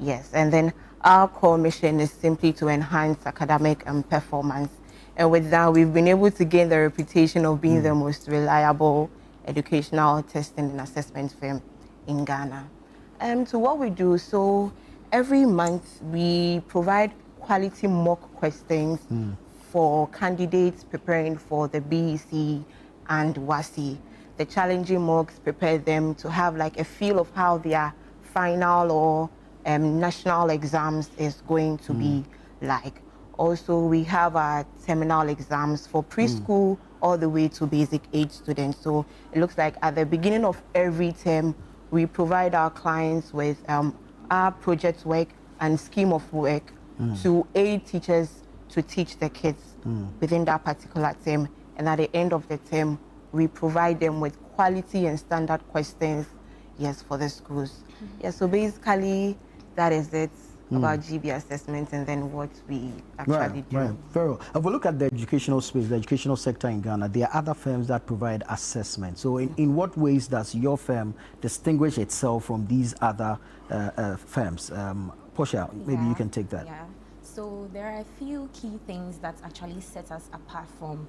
Yes, and then our core mission is simply to enhance academic performance. And with that, we've been able to gain the reputation of being the most reliable educational testing and assessment firm in Ghana. To what we do, so every month we provide quality mock questions for candidates preparing for the BEC and WASI. The challenging mocks prepare them to have like a feel of how their final or national exams is going to be like. Also, we have our terminal exams for preschool all the way to basic age students. So it looks like at the beginning of every term, we provide our clients with our project work and scheme of work to aid teachers to teach the kids within that particular term. And at the end of the term, we provide them with quality and standard questions, yes, for the schools. Yeah, so basically, that is it about GB Assessment and then what we actually do. Right, very well. If we look at the educational space, the educational sector in Ghana, there are other firms that provide assessment. So in what ways does your firm distinguish itself from these other firms? Portia, maybe you can take that. Yeah. So there are a few key things that actually set us apart from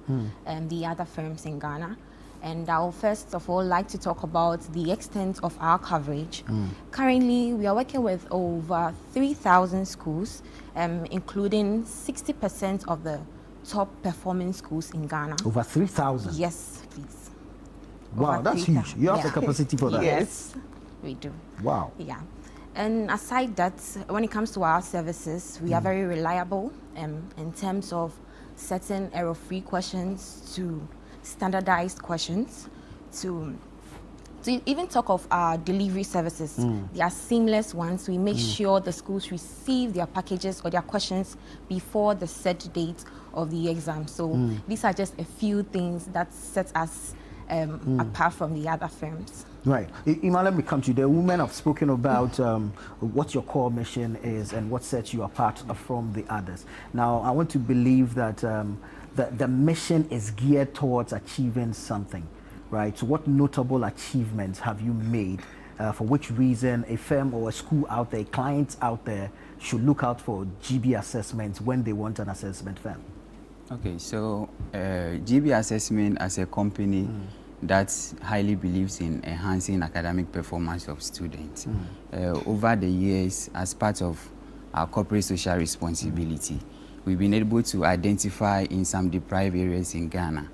the other firms in Ghana. And I will first of all like to talk about the extent of our coverage. Currently, we are working with over 3,000 schools, including 60% of the top performing schools in Ghana. Over 3,000? Yes, please. Wow, Over that's 3,000. huge. You have the capacity for that? Yes, we do. Wow. Yeah. And aside that, when it comes to our services, we are very reliable in terms of certain error-free questions to standardized questions to even talk of our delivery services. They are seamless ones. We make sure the schools receive their packages or their questions before the set date of the exam. So these are just a few things that set us apart from the other firms. Right. Ima, let me come to you. The women have spoken about what your core mission is and what sets you apart from the others. Now, I want to believe that the mission is geared towards achieving something, right? So what notable achievements have you made? For which reason a firm or a school out there, clients out there, should look out for GB assessments when they want an assessment firm? Okay, so GB Assessment as a company that highly believes in enhancing academic performance of students. Over the years, as part of our corporate social responsibility, we've been able to identify in some deprived areas in Ghana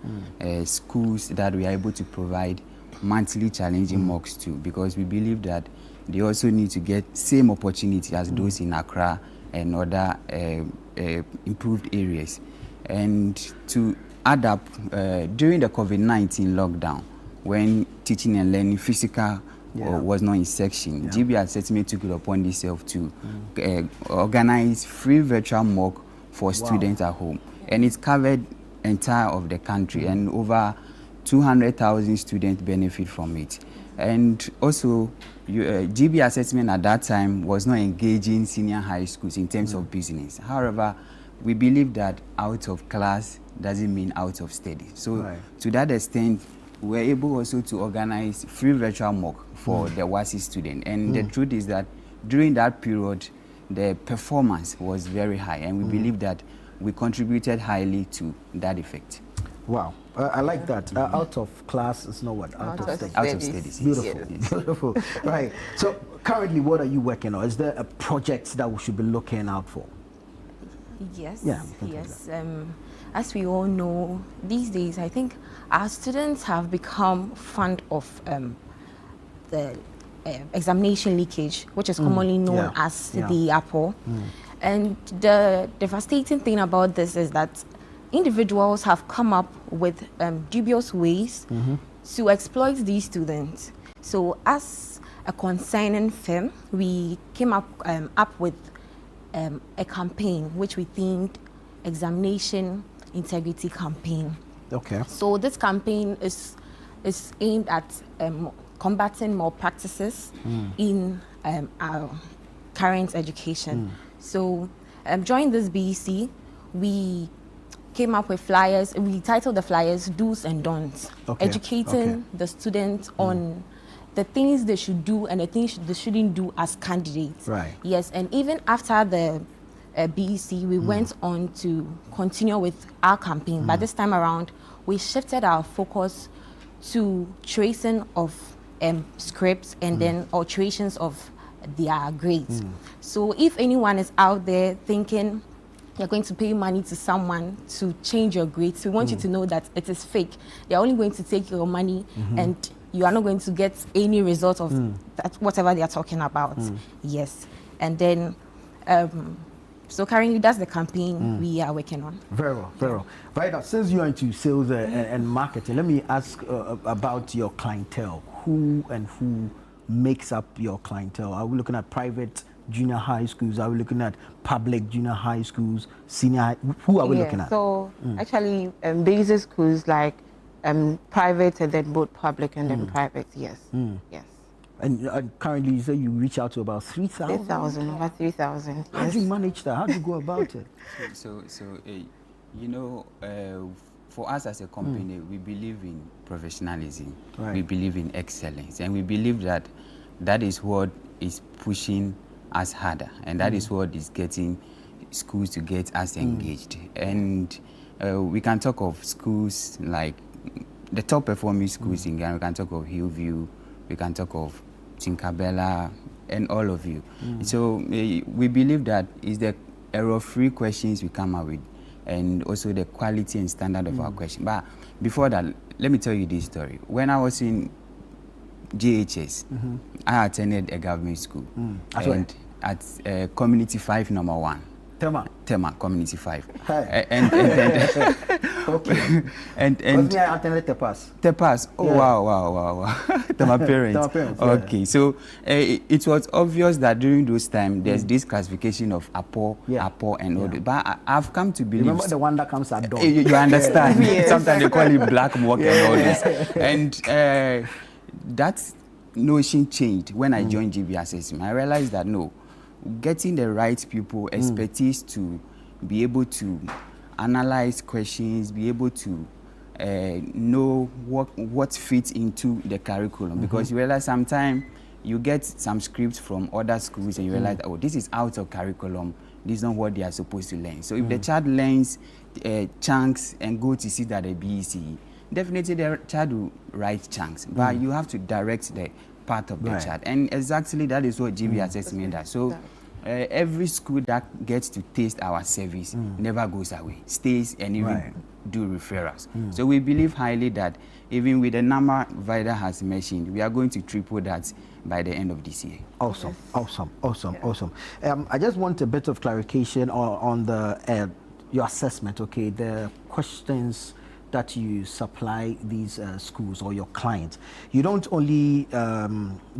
schools that we are able to provide monthly challenging mocks to, because we believe that they also need to get same opportunity as those in Accra and other improved areas. And to add up, during the COVID-19 lockdown, when teaching and learning physical was not in section, GB Assessment took it upon itself to organize free virtual mock for students at home. And it's covered entire of the country, and over 200,000 students benefit from it. And also, GB Assessment at that time was not engaging senior high schools in terms of business. However, we believe that out of class doesn't mean out of study. So to that extent, we're able also to organize free virtual mock for the WASI student. And the truth is that during that period, the performance was very high, and we believe that we contributed highly to that effect. Wow, I like that. Out of class is not what? Out of studies. Out of studies. Beautiful, beautiful. Right. So currently, what are you working on? Is there a project that we should be looking out for? Yes, yeah, yes. As we all know, these days, I think our students have become fond of the examination leakage, which is commonly known as the apple. And the devastating thing about this is that individuals have come up with dubious ways to exploit these students. So as a consigning firm, we came up with a campaign which we themed Examination Integrity Campaign. Okay. So this campaign is aimed at combating malpractices in our current education. So during this BEC, we came up with flyers. We titled the flyers Do's and Don'ts, educating the students on the things they should do and the things they shouldn't do as candidates. Right. Yes, and even after the BEC, we went on to continue with our campaign. But this time around, we shifted our focus to tracing of scripts and then alterations of their grades. So if anyone is out there thinking you're going to pay money to someone to change your grades, we want you to know that it is fake. They're only going to take your money and you are not going to get any result of that, whatever they are talking about. Yes. And then, so currently that's the campaign we are working on. Very well, very well. Right now, since you're into sales and marketing, let me ask about your clientele. Who makes up your clientele? Are we looking at private junior high schools? Are we looking at public junior high schools, senior high? Who are we looking at? So actually, basic schools like private and then both public and then private, yes. Yes. And currently, you say you reach out to about 3,000? 3,000, over 3,000. How do you manage that? How do you go about it? So you know, for us as a company, we believe in professionalism. Right. We believe in excellence, and we believe that that is what is pushing us harder, and that is what is getting schools to get us engaged. And we can talk of schools like the top performing schools in Ghana. We can talk of Hillview, we can talk of Tinkabella, and all of you. So we believe that is the error-free questions we come up with. and also the quality and standard of our question. But before that, let me tell you this story. When I was in JHS, I attended a government school and at Community 5 number 1. Tema Community 5. Hey. And Okay. and I attended Tepas. Tepas. Oh, Yeah. wow. My parents. Yeah. Okay, so it was obvious that during those times there's this classification of Apo, and all that. But I've come to believe. Remember the one that comes at dawn. You understand? Sometimes they call it black work and all this. And that notion changed when I joined GB Assessment. I realized that no, getting the right people, expertise to be able to analyze questions, be able to know what fits into the curriculum. Because you realize sometimes you get some scripts from other schools and you realize, oh, this is out of curriculum. This is not what they are supposed to learn. So if the child learns chunks and go to sit at the BECE, definitely the child will write chunks. But you have to direct the part of the child. And exactly that is what GB Assessment does. So every school that gets to taste our service never goes away, stays and even do referrals. So we believe highly that even with the number Vida has mentioned, we are going to triple that by the end of this year. Awesome. I just want a bit of clarification on the your assessment. Okay, the questions that you supply these schools or your clients. You don't only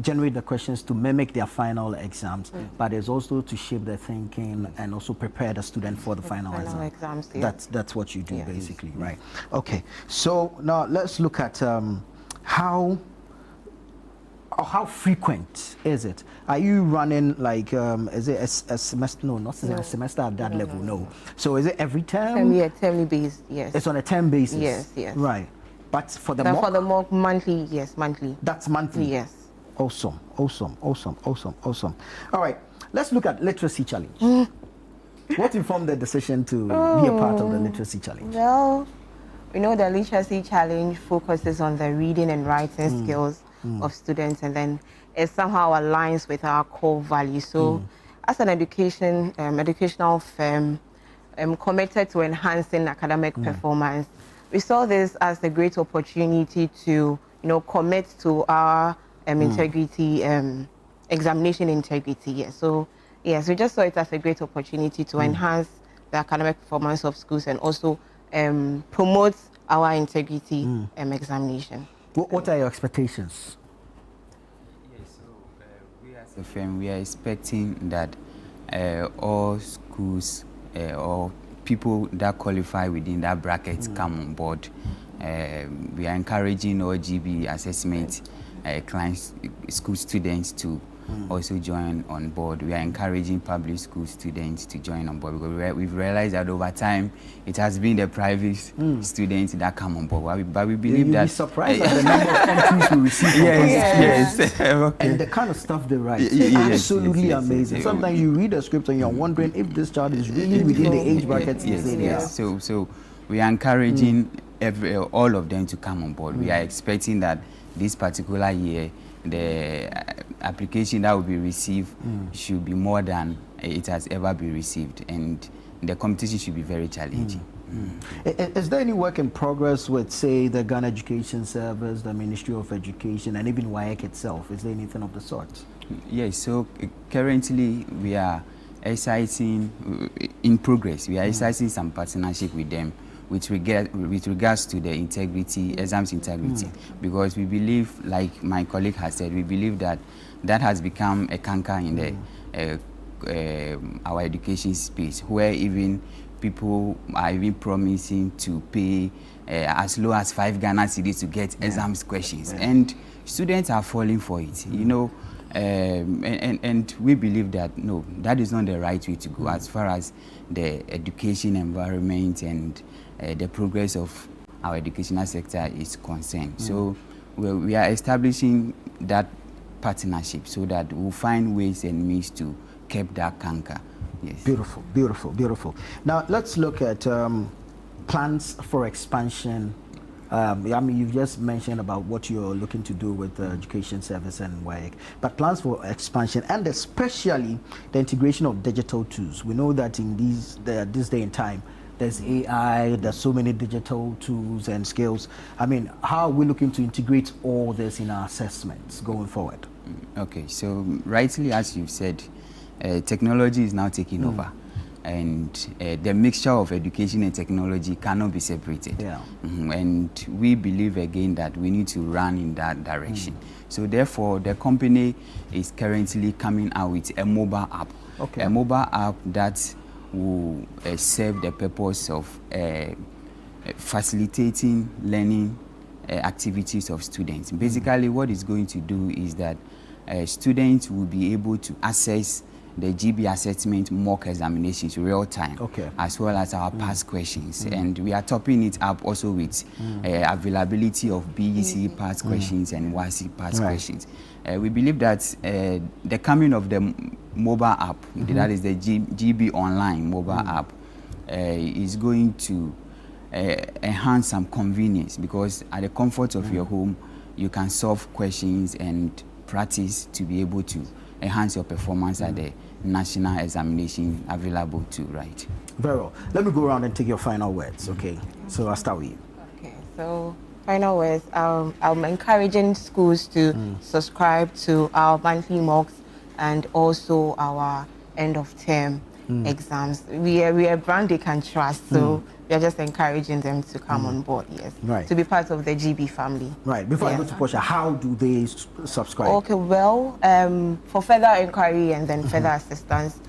generate the questions to mimic their final exams, but it's also to shape their thinking and also prepare the student for the final exams. That's what you do basically, right? Okay, so now let's look at how frequent is it? Are you running like, is it a semester? No, not a semester at that level, no. So is it every term? Termly based, yes. It's on a term basis? Yes. Right. But for the mock? For the mock, monthly, yes, monthly. That's monthly? Yes. Awesome. All right, let's look at literacy challenge. What informed the decision to be a part of the literacy challenge? Well, we know the literacy challenge focuses on the reading and writing skills of students, and then it somehow aligns with our core values. So as an educational firm committed to enhancing academic performance, we saw this as a great opportunity to commit to our integrity, examination integrity. So yes, we just saw it as a great opportunity to enhance the academic performance of schools and also promote our integrity examination. What are your expectations? Yes, so we as a firm, we are expecting that all schools or people that qualify within that bracket come on board. We are encouraging all GB Assessment clients, school students to also join on board. We are encouraging public school students to join on board because we've realized that over time it has been the private students that come on board. But we believe that... You'll be surprised at the number of countries we receive from yes. Okay. And the kind of stuff they write, absolutely amazing. Sometimes you read a script and you're wondering if this child is really within the age brackets. Yes. So we are encouraging all of them to come on board. We are expecting that this particular year, the application that will be received should be more than it has ever been received, and the competition should be very challenging. Is there any work in progress with, say, the Ghana Education Service, the Ministry of Education, and even WAEC itself? Is there anything of the sort? Yes, so currently we are exercising, in progress, we are exercising some partnership with them with regards to the integrity, exams integrity, because we believe, like my colleague has said, we believe that has become a canker in our education space, where even people are even promising to pay as low as 5 Ghana cedis to get exams questions, and students are falling for it, and we believe that no, that is not the right way to go as far as the education environment and the progress of our educational sector is concerned. So we are establishing that partnership so that we'll find ways and means to keep that canker. Yes. Beautiful. Now let's look at plans for expansion. I mean, you've just mentioned about what you're looking to do with the Education Service and WAEC, but plans for expansion and especially the integration of digital tools. We know that in this day and time, there's AI, there's so many digital tools and skills. I mean, how are we looking to integrate all this in our assessments going forward? Okay, so rightly, as you've said, technology is now taking over. And the mixture of education and technology cannot be separated. Yeah. And we believe again that we need to run in that direction. So therefore, the company is currently coming out with a mobile app. Okay. A mobile app that will serve the purpose of facilitating learning activities of students. Basically, what it's going to do is that students will be able to access the GB assessment mock examinations real time, as well as our past questions. And we are topping it up also with availability of BEC past questions and YC past questions. We believe that the coming of the mobile app, that is the GB online mobile app, is going to enhance some convenience, because at the comfort of your home, you can solve questions and practice to be able to enhance your performance at the national examination available to write. Very well. Let me go around and take your final words, okay? So I'll start with you. Okay, so final words, I'm encouraging schools to subscribe to our monthly mocks and also our end of term exams. We are a brand they can trust, so we are just encouraging them to come on board, to be part of the GB family. Right. Before I go to Portia, how do they subscribe? Okay, well, for further inquiry and then further assistance,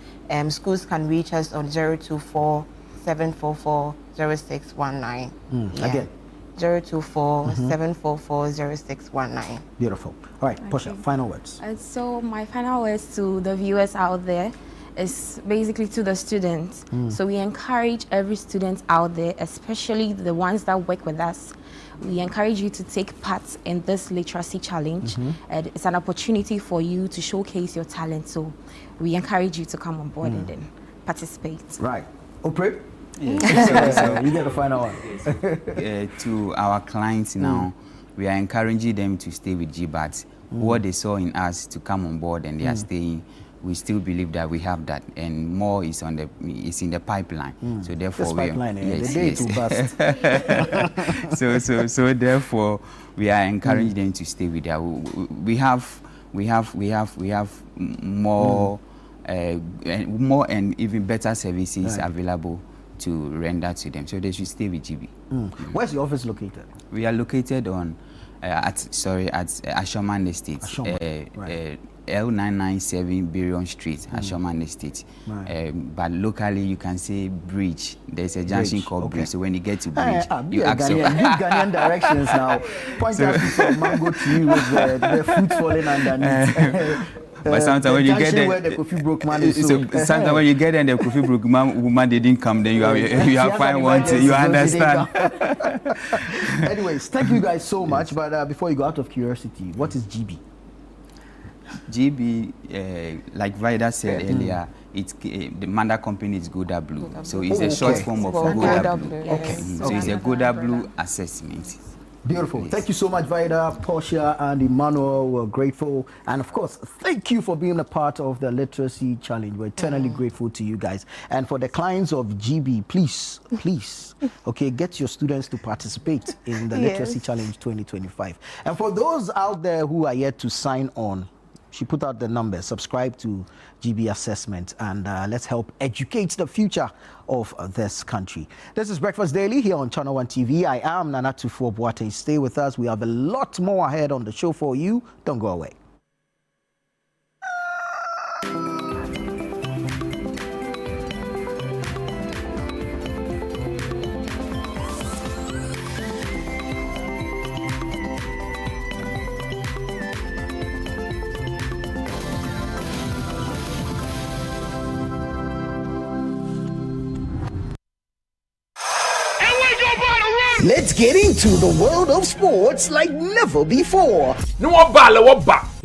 schools can reach us on 024 744 0619. Again? 024 744 0619. Beautiful. All right, Portia, final words. So my final words to the viewers out there is basically to the students. So we encourage every student out there, especially the ones that work with us. We encourage you to take part in this literacy challenge. It's an opportunity for you to showcase your talent. So we encourage you to come on board and then participate. Right. Opre? Yeah. So you get the final one. To our clients now, we are encouraging them to stay with GBAT. What they saw in us to come on board and they are staying, we still believe that we have that, and more is in the pipeline. So therefore, so therefore, we are encouraging them to stay with that. We have more and even better services available to render to them. So they should stay with GB. Where's your office located? We are located on at Ashoman Estate. L997 Birion Street, Ashoman Estate. But locally, you can say Bridge. There's a junction called Bridge. So when you get to Bridge, you access. Give Ghanaian directions now. Point out to some mango tree with the fruit falling underneath. But sometimes when you get there, where the coffee broke man is sometimes when you get there and the coffee broke woman didn't come, then you have fine one thing. You understand. Anyways, thank you guys so much. But before you go, out of curiosity, what is GB? GB, like Vida said earlier, it's the mother company is Goda Blue, so it's a short form of Goda Blue. So it's a Goda Blue assessment. Beautiful. Yes. Thank you so much, Vida, Portia, and Emmanuel. We're grateful, and of course, thank you for being a part of the Literacy Challenge. We're eternally grateful to you guys. And for the clients of GB, please, okay, get your students to participate in the Literacy Challenge 2025. And for those out there who are yet to sign on, she put out the numbers. Subscribe to GB Assessment, and let's help educate the future of this country. This is Breakfast Daily here on Channel 1 TV. I am Nana Tufo Boate. Stay with us. We have a lot more ahead on the show for you. Don't go away. Let's get into the world of sports like never before. You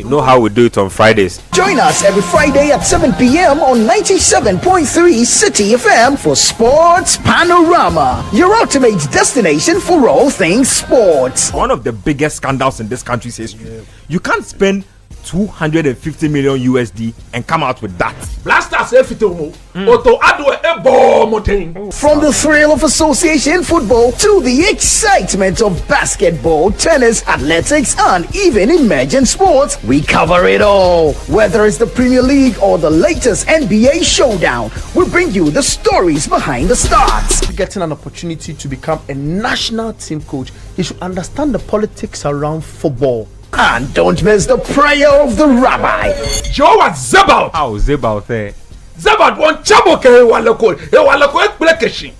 know how we do it on Fridays. Join us every Friday at 7 p.m. on 97.3 City FM for Sports Panorama, your ultimate destination for all things sports. One of the biggest scandals in this country's history. You can't spend 250 million USD and come out with that. Blasters Auto Adwo From the thrill of association football to the excitement of basketball, tennis, athletics, and even emerging sports, we cover it all. Whether it's the Premier League or the latest NBA showdown, we bring you the stories behind the stars. Getting an opportunity to become a national team coach, you should understand the politics around football. And don't miss the prayer of the rabbi. Joe was Zebaut. How Zebaut there? Zebaut won Chaboke Walako.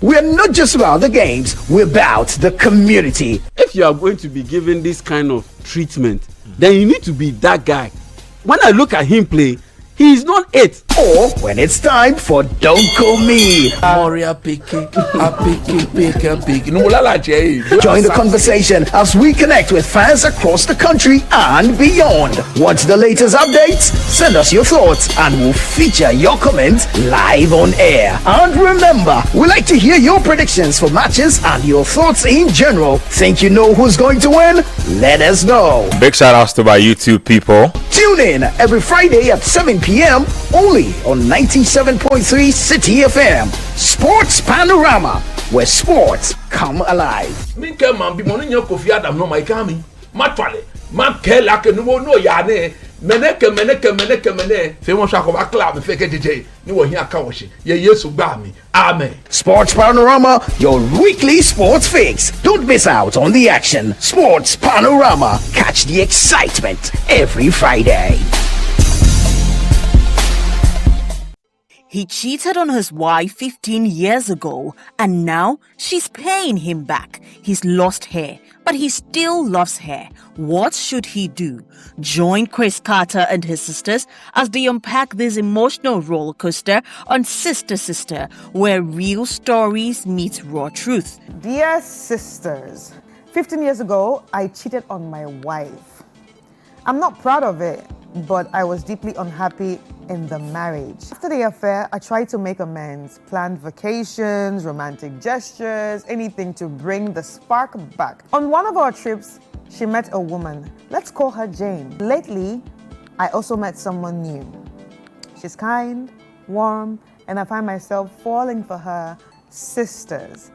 We're not just about the games, we're about the community. If you are going to be given this kind of treatment, then you need to be that guy. When I look at him play, he is not it. Or when it's time for Don't Call Me. Moria Piki, Piki. Join the conversation as we connect with fans across the country and beyond. Want the latest updates? Send us your thoughts and we'll feature your comments live on air. And remember, we like to hear your predictions for matches and your thoughts in general. Think you know who's going to win? Let us know. Big shout outs to my YouTube people. Tune in every Friday at 7 p.m. only on 97.3 City FM. Sports Panorama, where sports come alive. Sports Panorama, your weekly sports fix. Don't miss out on the action. Sports Panorama. Catch the excitement every Friday. He cheated on his wife 15 years ago, and now she's paying him back. He's lost her, but he still loves her. What should he do? Join Chris Carter and his sisters as they unpack this emotional roller coaster on Sister Sister, where real stories meet raw truth. Dear sisters, 15 years ago, I cheated on my wife. I'm not proud of it, but I was deeply unhappy in the marriage. After the affair, I tried to make amends, planned vacations, romantic gestures, anything to bring the spark back. On one of our trips, she met a woman. Let's call her Jane. Lately, I also met someone new. She's kind, warm, and I find myself falling for her. Sisters,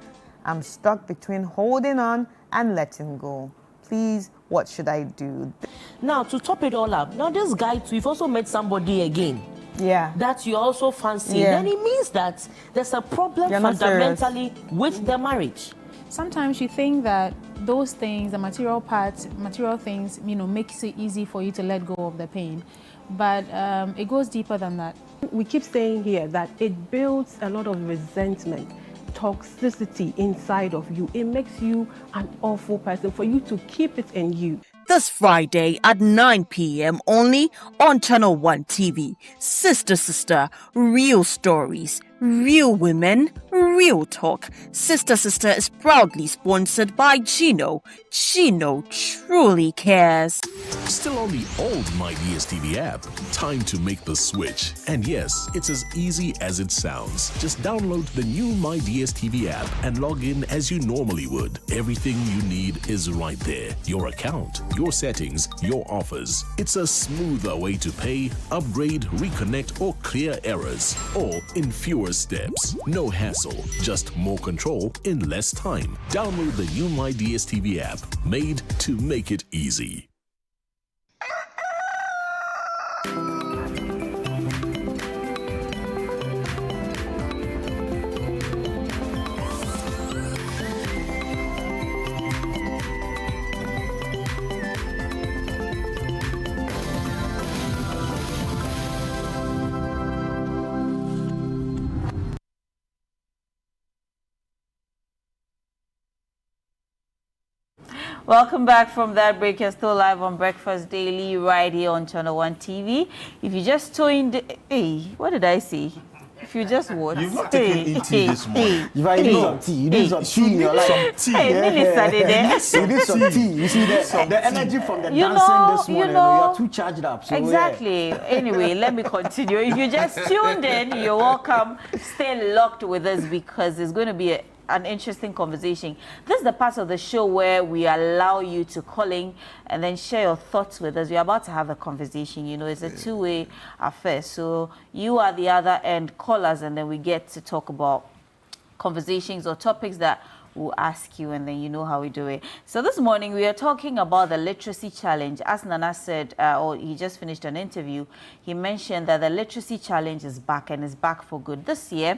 I'm stuck between holding on and letting go. Please, what should I do? Now, to top it all up, now this guy too, you've also met somebody again. Yeah. That you also fancy. Yeah. Then it means that there's a problem You're not fundamentally with the marriage. Sometimes you think that those things, the material parts, material things, makes it easy for you to let go of the pain. But it goes deeper than that. We keep saying here that it builds a lot of resentment, toxicity inside of you. It makes you an awful person for you to keep it in you. This Friday at 9 p.m. only on Channel 1 TV. Sister Sister, real stories, real women, real talk. Sister Sister is proudly sponsored by Gino. Gino truly cares. Still on the old My DSTV app? Time to make the switch. And yes, it's as easy as it sounds. Just download the new My DSTV app and log in as you normally would. Everything you need is right there. Your account, your settings, your offers. It's a smoother way to pay, upgrade, reconnect, or clear errors. All in fewer steps. No hassle, just more control in less time. Download the new My DSTV app, made to make it easy. Welcome back from that break. You're still live on Breakfast Daily right here on Channel 1 TV. If you just tuned, hey, what did I say? If you just watched, you've not taken ET this morning. You need some tea. You need some tea in your life. Some tea. Hey, Minister, you need some tea. You see the energy from the dancing this morning. You're too charged up. So exactly. Anyway, let me continue. If you just tuned in, you're welcome. Stay locked with us because it's going to be an interesting conversation. This is the part of the show where we allow you to call in and then share your thoughts with us. We're about to have a conversation. You know, it's a two-way affair. So you are the other end callers, and then we get to talk about conversations or topics that we'll ask you, and then you know how we do it. So this morning we are talking about the literacy challenge. As Nana said, or he just finished an interview, he mentioned that the literacy challenge is back, and is back for good. This year,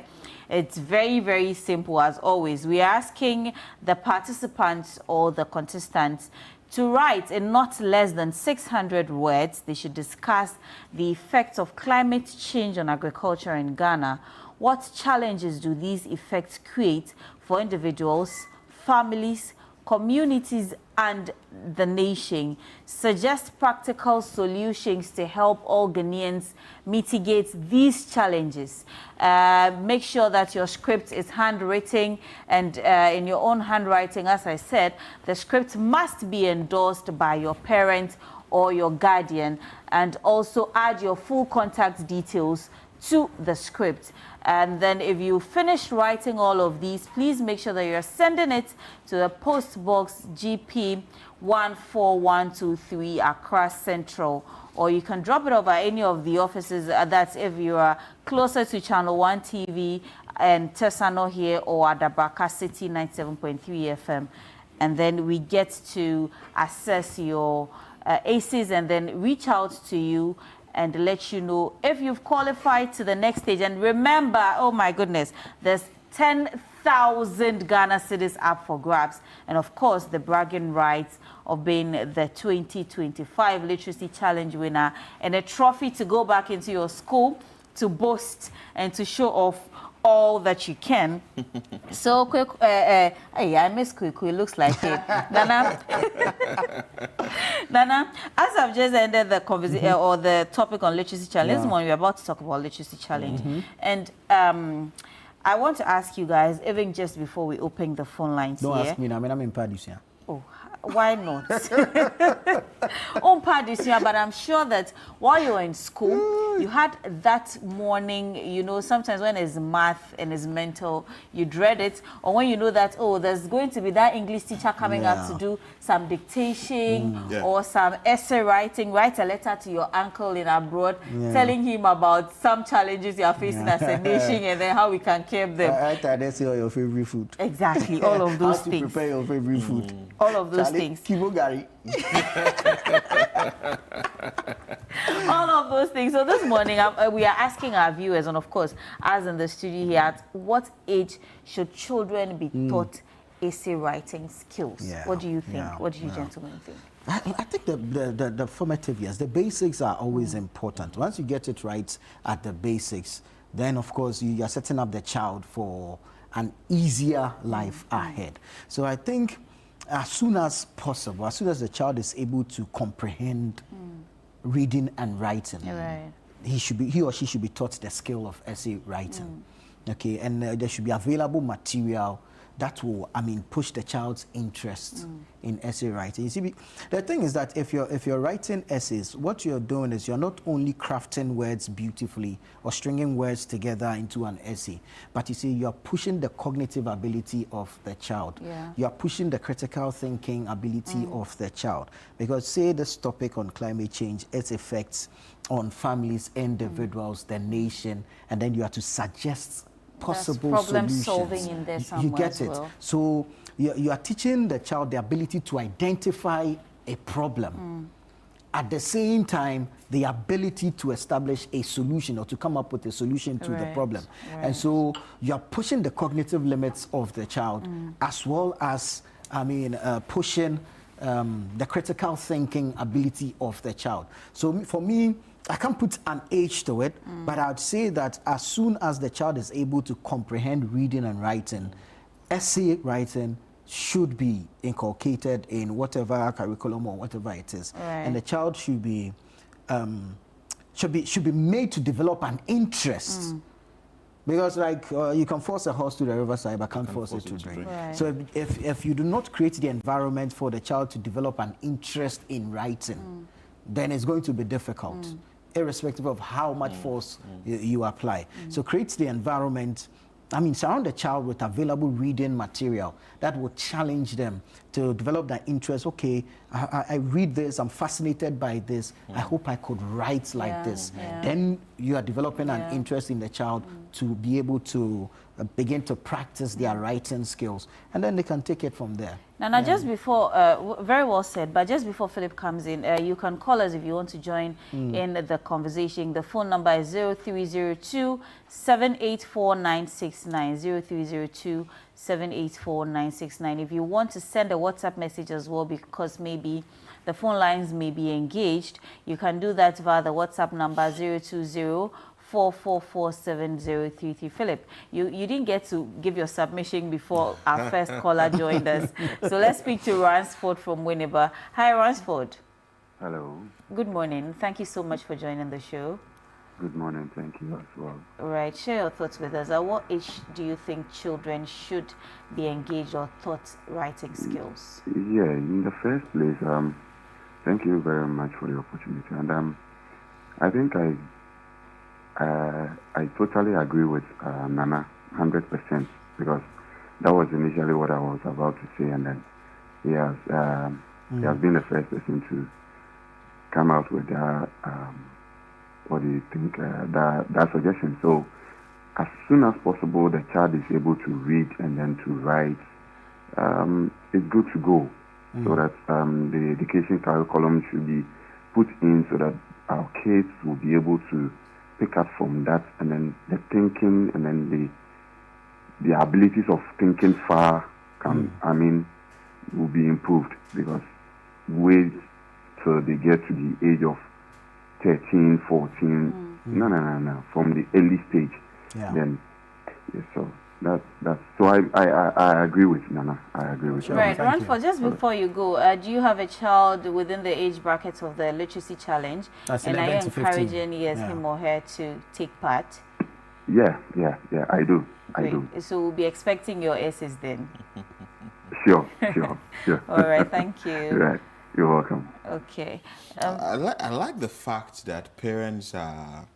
it's very, very simple as always. We are asking the participants or the contestants to write in not less than 600 words. They should discuss the effects of climate change on agriculture in Ghana. What challenges do these effects create for individuals, families, communities, and the nation? Suggest practical solutions to help all Ghanaians mitigate these challenges. Make sure that your script is handwritten and in your own handwriting. As I said, the script must be endorsed by your parent or your guardian, and also add your full contact details to the script. And then if you finish writing all of these, please make sure that you're sending it to the post box GP 14123 Accra Central, or you can drop it off at any of the offices. That's if you are closer to Channel 1 TV and Tesano here, or at Dabraka City 97.3 FM. And then we get to assess your ACEs and then reach out to you and let you know if you've qualified to the next stage. And remember, oh my goodness, there's 10,000 Ghana cedis up for grabs. And of course, the bragging rights of being the 2025 Literacy Challenge winner, and a trophy to go back into your school to boast and to show off all that you can. So quick, hey, I miss quick. It looks like it. Nana, Nana, as I've just ended the conversation or the topic on literacy challenge, this morning we're about to talk about literacy challenge, and I want to ask you guys, even just before we open the phone lines. Don't ask me now. I'm in Paris. Oh, why not? But I'm sure that while you were in school, you had that morning, you know, sometimes when it's math and it's mental, you dread it. Or when you know that, oh, there's going to be that English teacher coming up to do some dictation or some essay writing, write a letter to your uncle in abroad, telling him about some challenges you are facing as a nation and then how we can curb them. I thought say your favorite food. Exactly, all of those how things. To prepare your favorite food. All of those things. Kibo Gary. All of those things. So this morning, we are asking our viewers, and of course, as in the studio here, at what age should children be taught essay writing skills? What do you think? What do you gentlemen think? I think the formative years, the basics are always important. Once you get it right at the basics, then of course you are setting up the child for an easier life ahead. So I think as soon as possible, as soon as the child is able to comprehend reading and writing, he or she should be taught the skill of essay writing. Okay, and there should be available material that will, push the child's interest in essay writing. You see, the thing is that if you're writing essays, what you're doing is you're not only crafting words beautifully or stringing words together into an essay, but you see, you're pushing the cognitive ability of the child. You're pushing the critical thinking ability of the child. Because say this topic on climate change, its effects on families, individuals, the nation, and then you have to suggest possible problem solutions. Solving in there somewhere. You get it. Well. So you are teaching the child the ability to identify a problem. At the same time, the ability to establish a solution or to come up with a solution to the problem. And so you are pushing the cognitive limits of the child as well as, pushing the critical thinking ability of the child. So for me, I can't put an age to it, but I'd say that as soon as the child is able to comprehend reading and writing, essay writing should be inculcated in whatever curriculum or whatever it is, and the child should be made to develop an interest. Because you can force a horse to the riverside, but can't force it to drink. So if you do not create the environment for the child to develop an interest in writing, then it's going to be difficult, irrespective of how much force you apply. So create the environment surround the child with available reading material that will challenge them to develop that interest. Okay, I read this, I'm fascinated by this, I hope I could write like this. Then you are developing an interest in the child to be able to begin to practice their writing skills, and then they can take it from there. Now, just before, very well said, but just before Philip comes in, you can call us if you want to join in the conversation. The phone number is 0302-784-969, 0302-784-969. If you want to send a WhatsApp message as well, because maybe the phone lines may be engaged, you can do that via the WhatsApp number 020-444-7033. Philip, you didn't get to give your submission before our first caller joined us. So let's speak to Ransford from Winneba. Hi, Ransford. Hello. Good morning. Thank you so much for joining the show. Good morning. Thank you as well. All right. Share your thoughts with us. At what age do you think children should be engaged or taught writing skills? Yeah, in the first place, thank you very much for the opportunity. And I think I totally agree with Nana 100%, because that was initially what I was about to say, and then he has been the first person to come out with that. What do you think? That suggestion. So, as soon as possible, the child is able to read and then to write. It's good to go, so that the education curriculum should be put in so that our kids will be able to pick up from that, and then the thinking, and then the abilities of thinking far will be improved, because wait till they get to the age of 13, 14, no, from the early stage, then so that's so I agree with Nana. I agree with you. Right, Ransford, just before you go, do you have a child within the age bracket of the literacy challenge? That's and are you 11 to 15. encouraging him or her to take part? Yeah, I do. I do. So we'll be expecting your S's then. Sure. All right, thank you. Right, you're welcome. Okay. I like the fact that parents are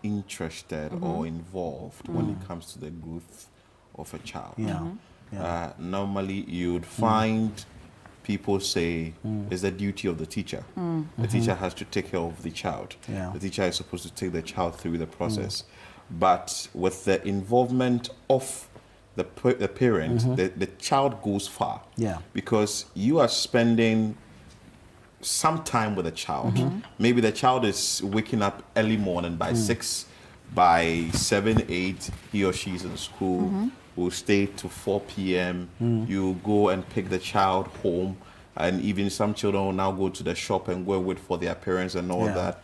interested or involved when it comes to the growth of a child. Normally, you'd find people say it's the duty of the teacher. The teacher has to take care of the child. The teacher is supposed to take the child through the process. But with the involvement of the parent, the child goes far. Because you are spending some time with a child. Maybe the child is waking up early morning by 6, by 7, 8, he or she is in school, will stay to 4 p.m. You go and pick the child home, and even some children will now go to the shop and go wait for their parents and all that.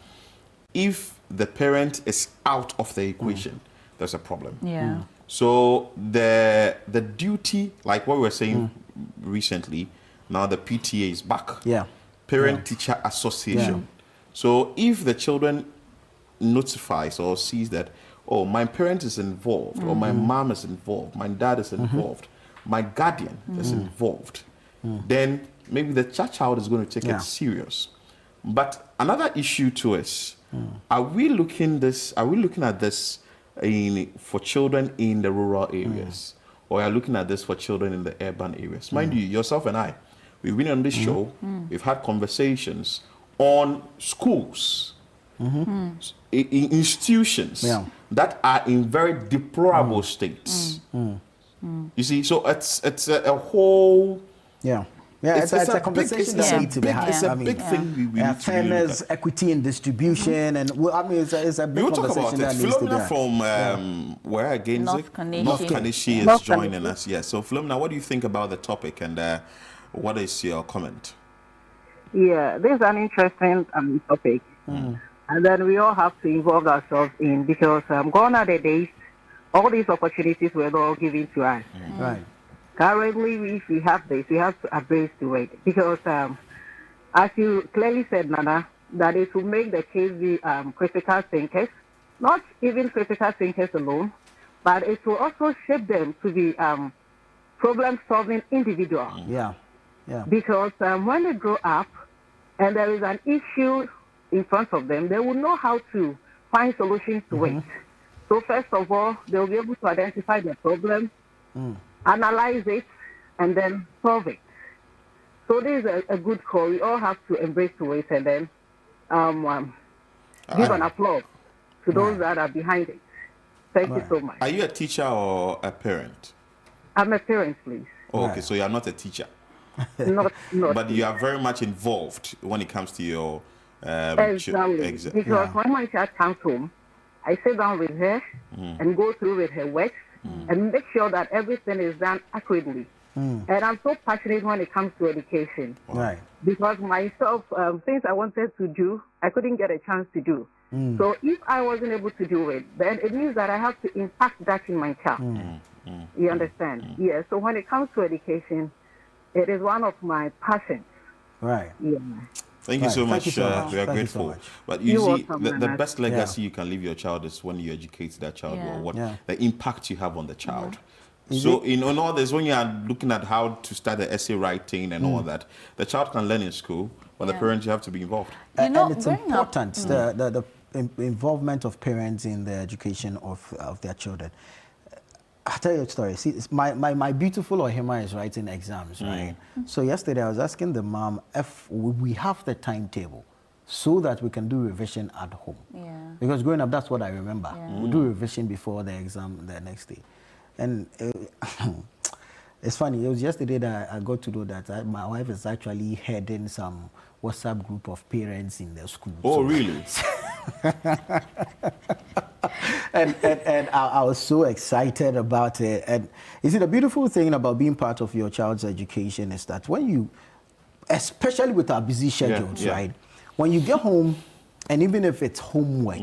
If the parent is out of the equation, there's a problem. So the duty, like what we were saying recently, now the PTA is back. Parent-teacher association. So if the children notifies or sees that, oh, my parent is involved, or my mom is involved, my dad is involved, my guardian is involved, then maybe the child is going to take it serious. But another issue to us, are we looking at this for children in the rural areas, or are you looking at this for children in the urban areas? Mind you, yourself and I, we've been on this show, we've had conversations on schools, institutions that are in very deplorable states. You see, so it's a whole... It's a conversation that needs to be had. It's a big thing we need to fairness, equity in distribution, and it's a big conversation that needs to be had. Philomena from where again? North Kanishi is joining us. Yes. So Philomena, what do you think about the topic, and what is your comment? Yeah, this is an interesting topic, and then we all have to involve ourselves in, because gone are the days, all these opportunities were all given to us. Right. Currently, if we have this, we have to embrace the way, because as you clearly said, Nana, that it will make the kids be critical thinkers, not even critical thinkers alone, but it will also shape them to be problem-solving individuals. Because when they grow up and there is an issue in front of them, they will know how to find solutions to it. So first of all, they'll be able to identify the problem, analyze it, and then solve it. So this is a good call. We all have to embrace it and then give an applause to those that are behind it. Thank you so much. Are you a teacher or a parent? I'm a parent, please. Oh, okay, so you are not a teacher. Not. But you are very much involved when it comes to your Exactly. Because when my child comes home, I sit down with her and go through with her work and make sure that everything is done accurately. And I'm so passionate when it comes to education. Right. Because myself, things I wanted to do, I couldn't get a chance to do. So if I wasn't able to do it, then it means that I have to impact that in my child. You understand? Yeah. So when it comes to education, it is one of my passions. Right. Yeah. Thank you so much. Thank you so much. We are Thank you grateful. so much. But you You're see, welcome, the Nana. best legacy you can leave your child is when you educate that child, or what the impact you have on the child. So in all this, when you are looking at how to start the essay writing and all that, the child can learn in school, but the parents, you have to be involved. And it's important, the involvement of parents in the education of their children. I'll tell you a story. See, my beautiful Ohima is writing exams, right? So yesterday I was asking the mom if we have the timetable so that we can do revision at home. Yeah. Because growing up, that's what I remember. We do revision before the exam the next day. And it's funny, it was yesterday that I got to know that my wife is actually heading some WhatsApp group of parents in the school. Oh, really? and I was so excited about it. And you see, the beautiful thing about being part of your child's education is that when you, especially with our busy schedules, right? When you get home, and even if it's homework,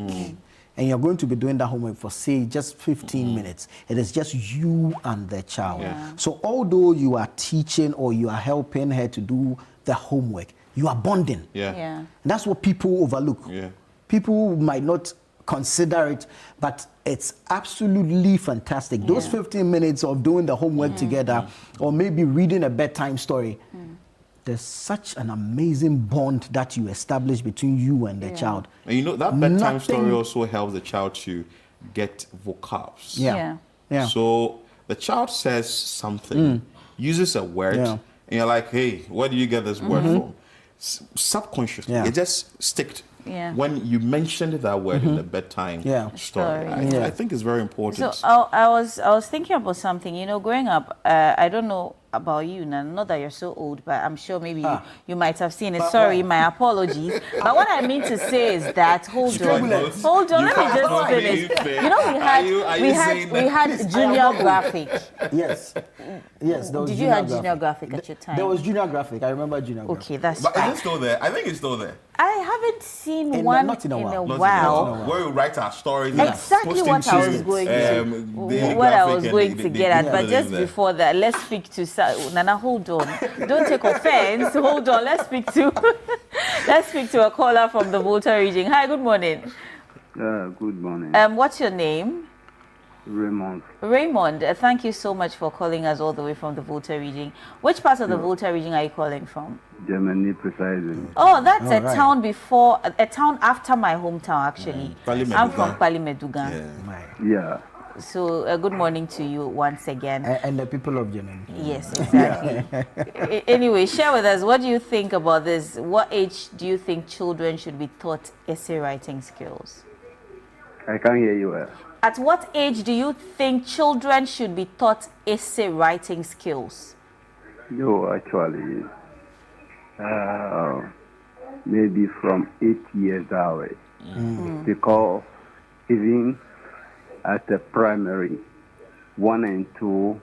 and you're going to be doing that homework for, say, just 15 minutes, it is just you and the child. So although you are teaching or you are helping her to do the homework, you are bonding. That's what people overlook. People might not consider it, but it's absolutely fantastic. Those 15 minutes of doing the homework together, or maybe reading a bedtime story, there's such an amazing bond that you establish between you and the child. And you know, that bedtime story also helps the child to get vocabs. So the child says something, uses a word, and you're like, hey, where do you get this word from? Subconsciously, it just sticked. When you mentioned that word in the bedtime story. I think it's very important. So I was thinking about something. You know, growing up, I don't know about you, not that you're so old, but I'm sure maybe you might have seen it. Sorry, my apologies. But what I mean to say is that hold on, let me just finish. You know, we had junior graphic. Yes, there was Did you have junior graphic at your time? There was junior graphic. I remember junior graphic. Okay, that's But is it still there? I think it's still there. I haven't seen one not in a while. Where we write our stories. Exactly what I was going to get at. But just before that, let's speak to Nana. Hold on, don't take offense. Hold on, let's speak to a caller from the Volta region. Hi, good morning. Good morning. What's your name? Raymond. Raymond, thank you so much for calling us all the way from the Volta region. Which part of the Volta region are you calling from? Germany, precisely. Oh, that's a town after my hometown, actually. I'm from Palimedugan. Yeah. So, good morning to you once again. And the people of Germany. Yes, exactly. Anyway, share with us, what do you think about this? What age do you think children should be taught essay writing skills? I can't hear you well. At what age do you think children should be taught essay writing skills? No, actually, maybe from 8 years away. Because even at the primary 1 and 2,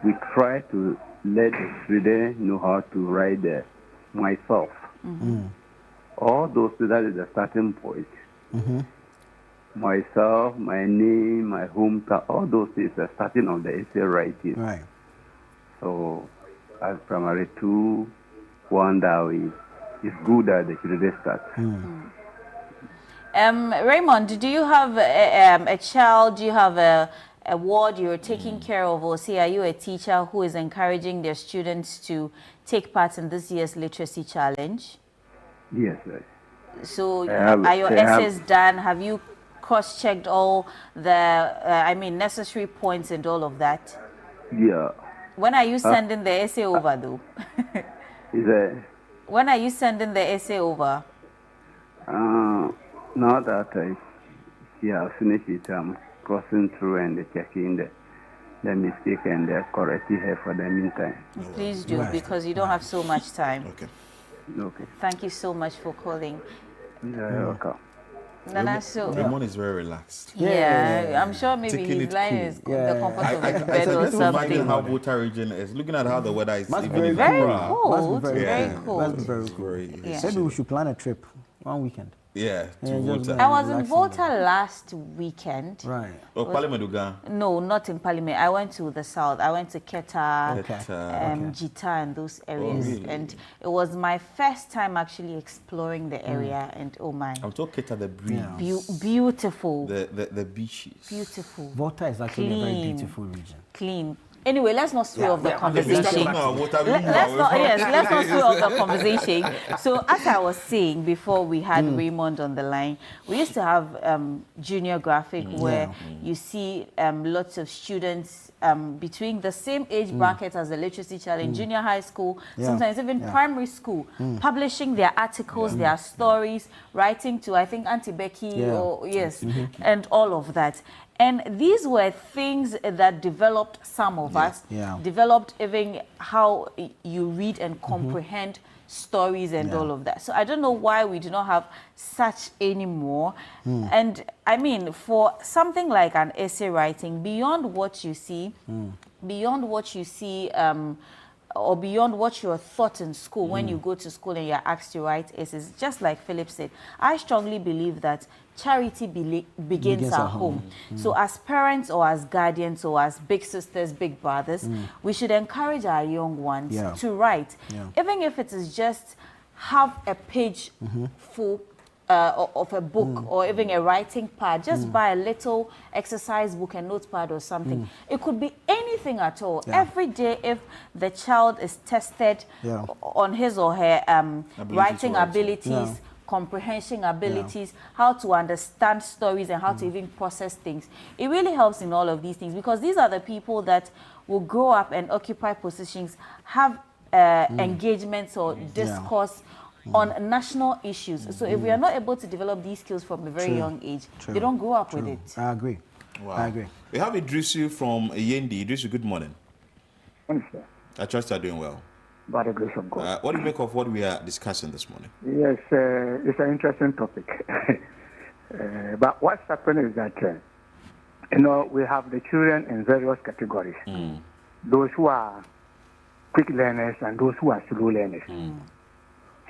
we try to let the student know how to write myself. All those, that is the starting point. Myself, my name, my hometown, all those is the starting of the essay writing. Right. So, as primary 2, 1 that way, it's good that the children start. Raymond, do you have a child? Do you have a ward you're taking care of, or say, are you a teacher who is encouraging their students to take part in this year's literacy challenge? Yes, sir. So, are your essays done? Have you cross-checked all the, necessary points and all of that? Yeah. When are you sending the essay over, though? Is it? When are you sending the essay over? Now that she has finished it, I'm crossing through and checking the mistake and correcting her for the meantime. Please do, because you don't have so much time. Okay. Thank you so much for calling. You're welcome. Nana, so Raymond is very relaxed. Yeah, I'm sure maybe Taking his it line cool. is the comfort of his bed or Let's remind you something. how Volta region is. Looking at how the weather is Must be even very in cool. Accra. Cold, Must be very cold. Must be very cool. Yeah. Maybe we should plan a trip one weekend. Yeah, to just Volta. I was in Volta last weekend. Right. Oh, Parliament Uga. No, not in Parliament. I went to the south. I went to Keta, Okay. Jita, and those areas. really? And it was my first time actually exploring the area. And oh my, I'm talking Keta, the breeze. Beautiful. The beaches. Beautiful. Volta is actually a very Clean. beautiful region. Clean. Anyway, let's not sway off the conversation. Let's Let's not sway off the conversation. So, as I was saying before we had Raymond on the line, we used to have junior graphic where you see lots of students between the same age bracket as the literacy child in junior high school, sometimes even primary school, publishing their articles, their stories, writing to, I think, Auntie Becky, and all of that. And these were things that developed some of us, developed even how you read and comprehend stories and all of that. So I don't know why we do not have such anymore. And I mean, for something like an essay writing, beyond what you see, or beyond what you're taught in school, when you go to school and you're asked to write essays, just like Philip said, I strongly believe that charity begins at home. So as parents or as guardians or as big sisters, big brothers, we should encourage our young ones to write. Even if it is just have a page full of a book or even a writing pad, just buy a little exercise book and notepad or something. It could be anything at all. Every day, if the child is tested on his or her writing abilities, comprehension abilities, how to understand stories and how to even process things, it really helps in all of these things, because these are the people that will grow up and occupy positions, have engagements or discourse on national issues. So if we are not able to develop these skills from a very young age, they don't grow up with it. I agree. Wow. I agree. We have Idrisu from Yendi. Idrisu, good morning. Morning, sir. I trust you are doing well. By the grace of God. What do you make of what we are discussing this morning? Yes, it's an interesting topic. But what's happening is that, we have the children in various categories. Those who are quick learners and those who are slow learners.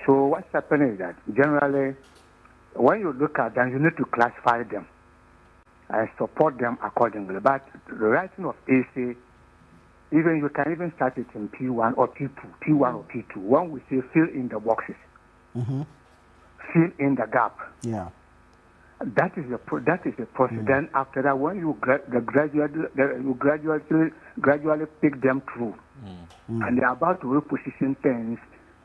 So what's happening is that generally, when you look at them, you need to classify them and support them accordingly. But the writing of essay, you can even start it in P1 or P2, P1 or P2. When we say fill in the boxes, fill in the gap. Yeah. That is the process. Then after that, when you gradually pick them through, and they're about to reposition things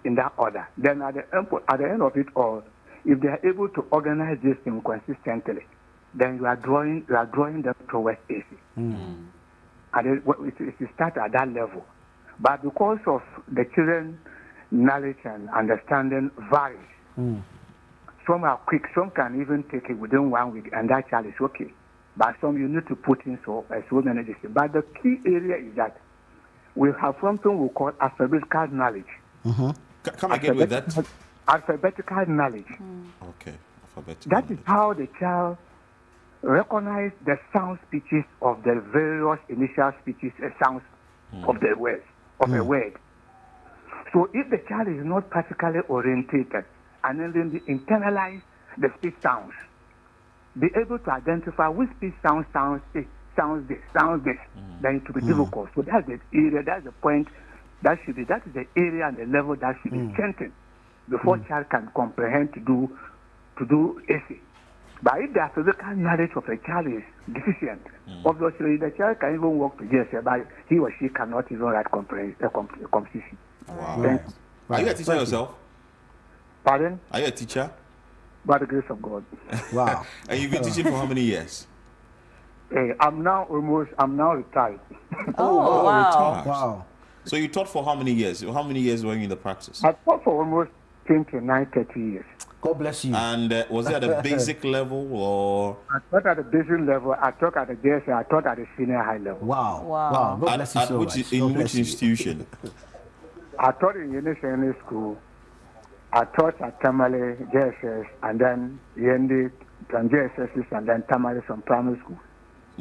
in that order. Then at the end of it all, if they are able to organize this thing consistently, then you are drawing them towards essay. And it starts at that level. But because of the children's knowledge and understanding varies, some are quick, some can even take it within 1 week, and that child is okay. But some you need to put in so many things. But the key area is that we have something we call alphabetical knowledge. Come again with that? Alphabetical knowledge. Okay, alphabetical. That is how the child recognizes the sound speeches of the various initial speeches, sounds of the words, of a word. So if the child is not practically orientated and then they internalize the speech sounds, be able to identify which speech sounds this, then it will be difficult. So that's the area, that's the point. That is the area and the level that should be strengthened before child can comprehend to do essay. But if the alphabetical knowledge of a child is deficient, obviously the child can even work to GSA, but he or she cannot even write composition. Wow. Are you a teacher yourself? Pardon? Are you a teacher? by the grace of God. Wow. And you've been teaching for how many years? I'm now retired. Oh, wow. retired. Wow. So you taught for how many years? How many years were you in the practice? I taught for almost 29, 30 years. God bless you. And was it at a basic level or? I taught at the basic level, I taught at the JSA, I taught at the senior high level. Wow. Wow. God bless you so much. In which institution? I taught in Unity School. I taught at Tamale JSS and then Yendi from JSS and then Tamale from primary school.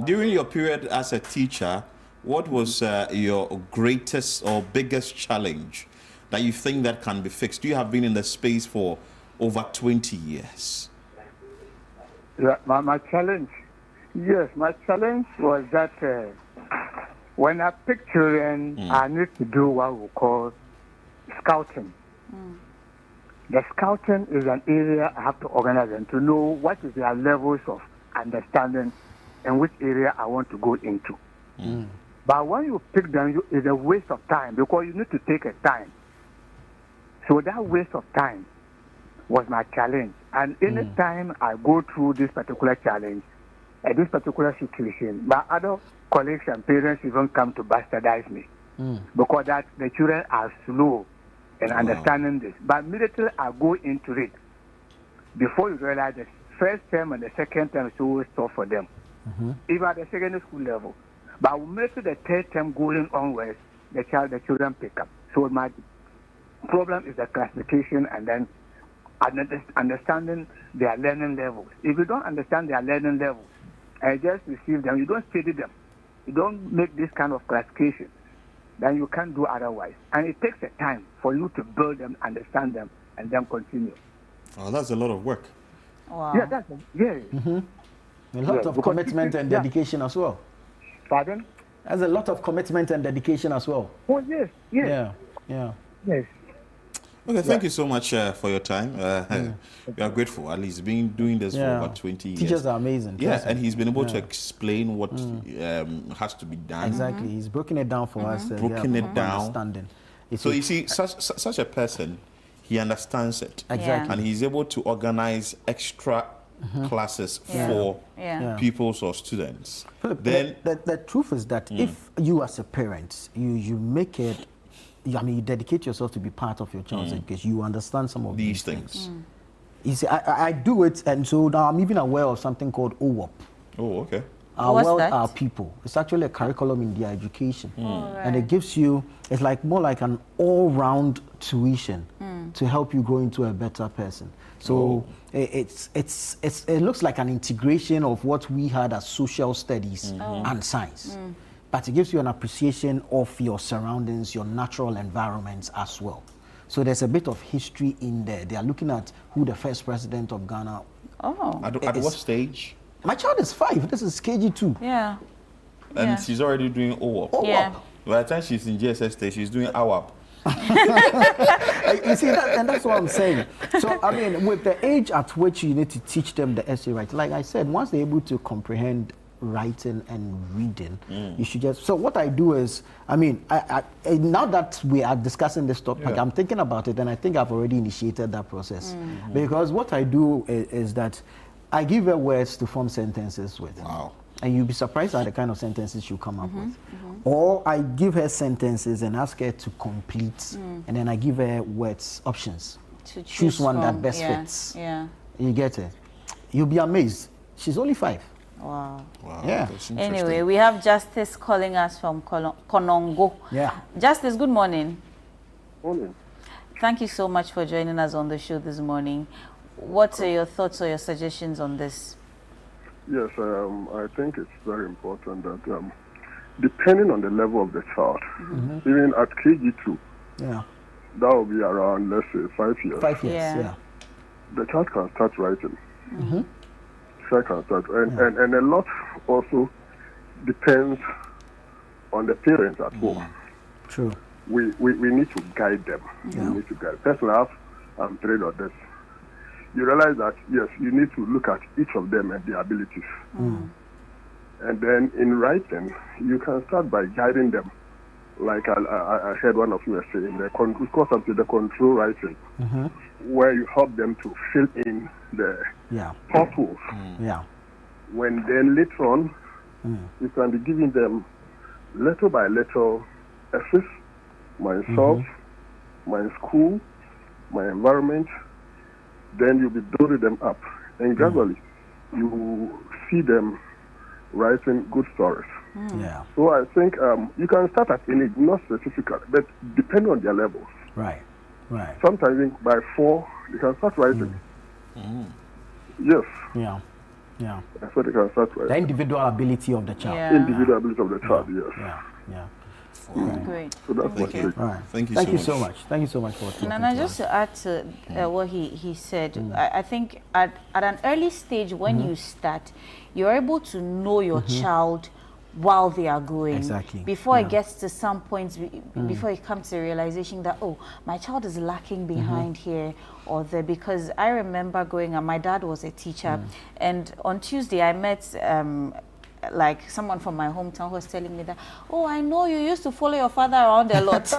During your period as a teacher, what was your greatest or biggest challenge that you think that can be fixed? You have been in the space for over 20 years. Yeah, my challenge, yes, my challenge was that when I pick children, I need to do what we call scouting. The scouting is an area I have to organize them to know what is their levels of understanding and which area I want to go into. But when you pick them, it's a waste of time because you need to take a time. So that waste of time was my challenge. And any time I go through this particular challenge, this particular situation, my other colleagues and parents even come to bastardize me because that the children are slow in understanding this. But immediately I go into it, before you realize the first term and the second term is always tough for them, even at the secondary school level. But immediately the third term going onwards, the children pick up. So my problem is the classification and then understanding their learning levels. If you don't understand their learning levels and just receive them, you don't study them, you don't make this kind of classification, then you can't do otherwise. And it takes a time for you to build them, understand them, and then continue. Oh, that's a lot of work. Wow. Yeah, that's a lot of commitment and dedication as well. Pardon? There's a lot of commitment and dedication as well. Oh, yes, yes. Yeah. Yes. Okay, thank you so much for your time. We are grateful. At least been doing this for about 20 years. Teachers are amazing. Yeah, and he's been able to explain what has to be done. Exactly. He's broken it down for us. Broken it down. Understanding. So you see, such a person, he understands it. Exactly. And he's able to organize extra classes for pupils or students. Philip, then the truth is that if you as a parent, you make it, you dedicate yourself to be part of your child's education, you understand some of these things. You see, I do it, and so now I'm even aware of something called OWOP. Oh, okay. Our people. It's actually a curriculum in their education. And it gives you, it's like more like an all-round tuition to help you grow into a better person. So it looks like an integration of what we had as social studies and science. But it gives you an appreciation of your surroundings, your natural environments as well. So there's a bit of history in there. They are looking at who the first president of Ghana. At what stage? My child is 5. This is KG2. Yeah. And she's already doing OWOP. Yeah. By the time she's in GSS stage, she's doing AWAP. You see, and that's what I'm saying. So, I mean, with the age at which you need to teach them the essay writing, like I said, once they're able to comprehend writing and reading, you should just. So what I do is, I mean, I now that we are discussing this topic, I'm thinking about it, and I think I've already initiated that process. Because what I do is that I give her words to form sentences with. Wow. And you'll be surprised at the kind of sentences she'll come up with. Or I give her sentences and ask her to complete, and then I give her words options. To choose one that best fits. Yeah. You get it? You'll be amazed. She's only 5. Wow. Yeah. Anyway, we have Justice calling us from Konongo. Yeah. Justice, good morning. Morning. Thank you so much for joining us on the show this morning. What are your thoughts or your suggestions on this? Yes, I think it's very important that depending on the level of the child, even at KG2, that will be around, let's say, 5 years. 5 years, yeah. The child can start writing. Child can start, and a lot also depends on the parents at home. True. We need to guide them. We need to guide. Personally, I'm trained on this. You realize that, yes, you need to look at each of them and their abilities. And then in writing, you can start by guiding them like I heard one of you were saying, it goes up to the control writing, where you help them to fill in the potholes. Yeah. When then later on, you can be giving them little by little essays, myself, my school, my environment. Then you'll be building them up, and gradually you see them writing good stories. Yeah. So I think you can start at any, not specifically, but depending on their levels. Right. Right. Sometimes by 4, you can start writing. Yes. Yeah. Yeah. That's what they can start writing. The individual ability of the child. Yeah. Individual ability of the child, yes. Yeah. Yeah. Great. So that's what it is. Right. Thank you so much. Thank you so much for talking And I to just us. to add to what he said, I think at an early stage when you start, you're able to know your child while they are growing. Exactly. Before it gets to some points, before it comes to realization that, oh, my child is lacking behind here or there. Because I remember growing up, my dad was a teacher, and on Tuesday I met like someone from my hometown who was telling me that, oh, I know you used to follow your father around a lot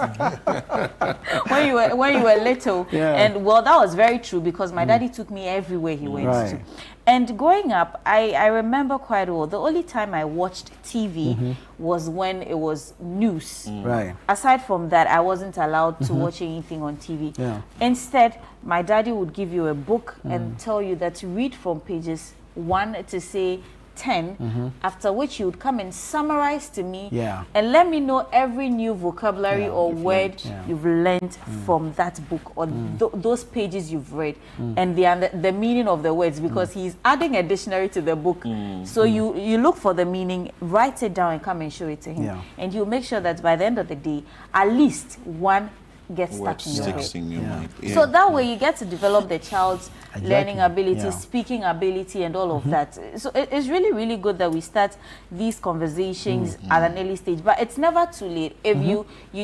when you were little. And well, that was very true, because my daddy took me everywhere he went to. And growing up, I remember quite well, the only time I watched TV was when it was news. Right. Aside from that, I wasn't allowed to watch anything on TV. Instead, my daddy would give you a book and tell you that to read from pages 1 to say 10, after which you would come and summarize to me and let me know every new vocabulary or word you've learned from that book or those pages you've read and the meaning of the words, because he's adding a dictionary to the book. So you look for the meaning, write it down and come and show it to him. And you'll make sure that by the end of the day, at least one gets stuck in your head. In your mind. So that way you get to develop the child's learning ability, speaking ability, and all of that. So it's really, really good that we start these conversations at an early stage. But it's never too late. If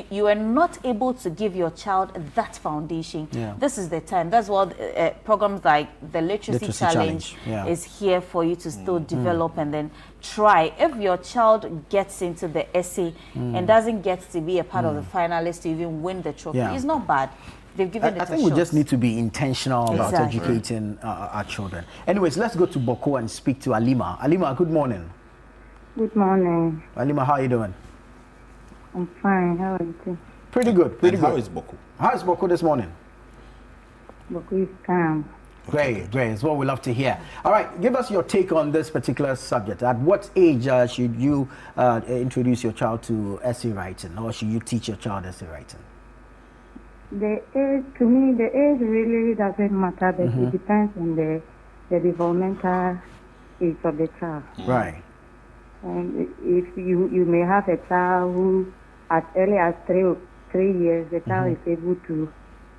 you are not able to give your child that foundation, this is the time. That's what programs like the Literacy Challenge is here for you to still develop and then try. If your child gets into the essay and doesn't get to be a part of the finalists to even win the trophy, it's not bad. They've given it I think we just need to be intentional about educating our children. Anyways, let's go to Boko and speak to Alima. Alima, good morning. Good morning. Alima, how are you doing? I'm fine. How are you doing? Pretty good. Pretty good. How is Boko? How is Boko this morning? Boko is calm. Great, great. It's what we love to hear. All right, give us your take on this particular subject. At what age should you introduce your child to essay writing, or should you teach your child essay writing? The age, to me, the age really doesn't matter, but it depends on the developmental age of the child. Right. And if you may have a child who, as early as 3 years, the child is able to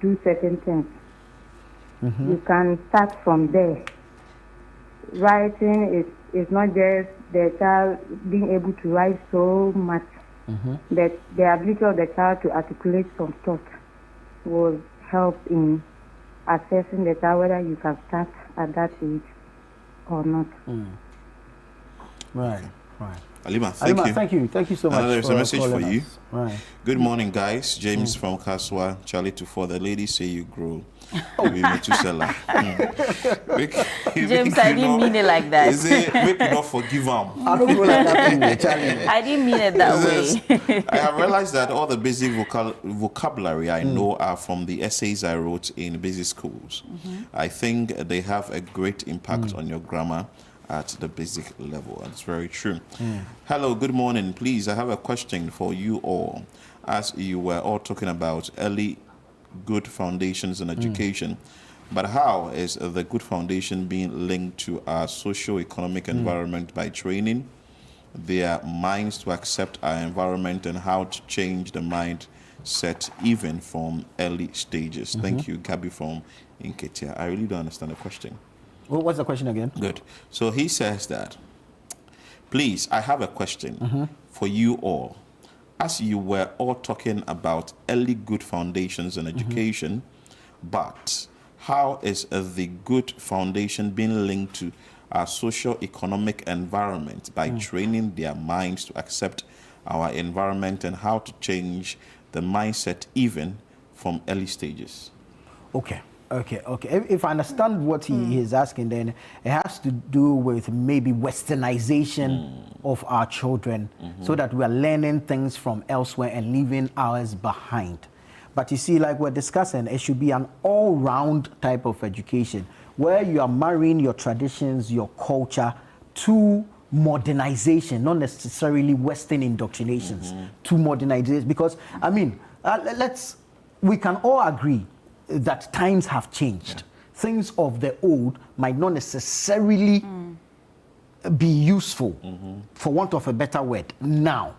do certain things. You can start from there. Writing is not just the child being able to write so much, but the ability of the child to articulate some thoughts will help in assessing the child whether you can start at that age or not. Right, right. Alima, thank you. Thank you so much. There's a message for you. Right. Good morning, guys. James from Kaswa, Charlie to 4. The ladies say you grow. James, I didn't mean it like that. Is it make you not forgive him? I don't go like that, Charlie. I didn't mean it that way. I have realized that all the basic vocabulary I know are from the essays I wrote in basic schools. I think they have a great impact on your grammar at the basic level. That's very true. Hello, good morning. Please, I have a question for you all. As you were all talking about early good foundations in education, but how is the good foundation being linked to our socio-economic environment by training their minds to accept our environment and how to change the mindset even from early stages? Thank you, Gabi from Inketia. I really don't understand the question. Well, what's the question again? Good. So he says that, please, I have a question for you all. As you were all talking about early good foundations in education, but how is the good foundation being linked to our socio-economic environment by training their minds to accept our environment, and how to change the mindset even from early stages. Okay. If I understand what he is asking, then it has to do with maybe westernization of our children, so that we are learning things from elsewhere and leaving ours behind. But you see, like we're discussing, it should be an all-round type of education where you are marrying your traditions, your culture to modernization, not necessarily Western indoctrinations, to modernization. Because, I mean, we can all agree that times have changed. Things of the old might not necessarily be useful, for want of a better word, now.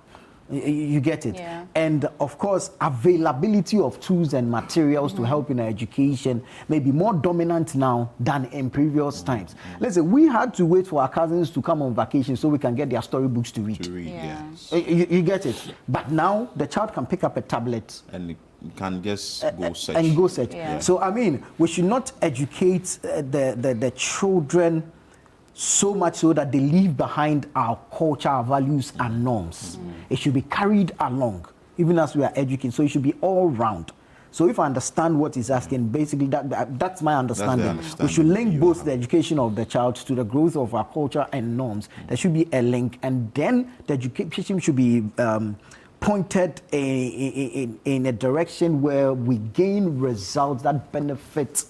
You get it? Yeah. And of course, availability of tools and materials to help in education may be more dominant now than in previous times. Listen, we had to wait for our cousins to come on vacation so we can get their storybooks to read. Yes. You get it? But now the child can pick up a tablet and you can just go search. And go search. Yeah. So I mean, we should not educate the children so much so that they leave behind our culture, our values, and norms. It should be carried along, even as we are educating. So it should be all round. So if I understand what he's asking, basically that's my understanding. We should link both the education of the child to the growth of our culture and norms. There should be a link, and then the education should be pointed in a direction where we gain results that benefit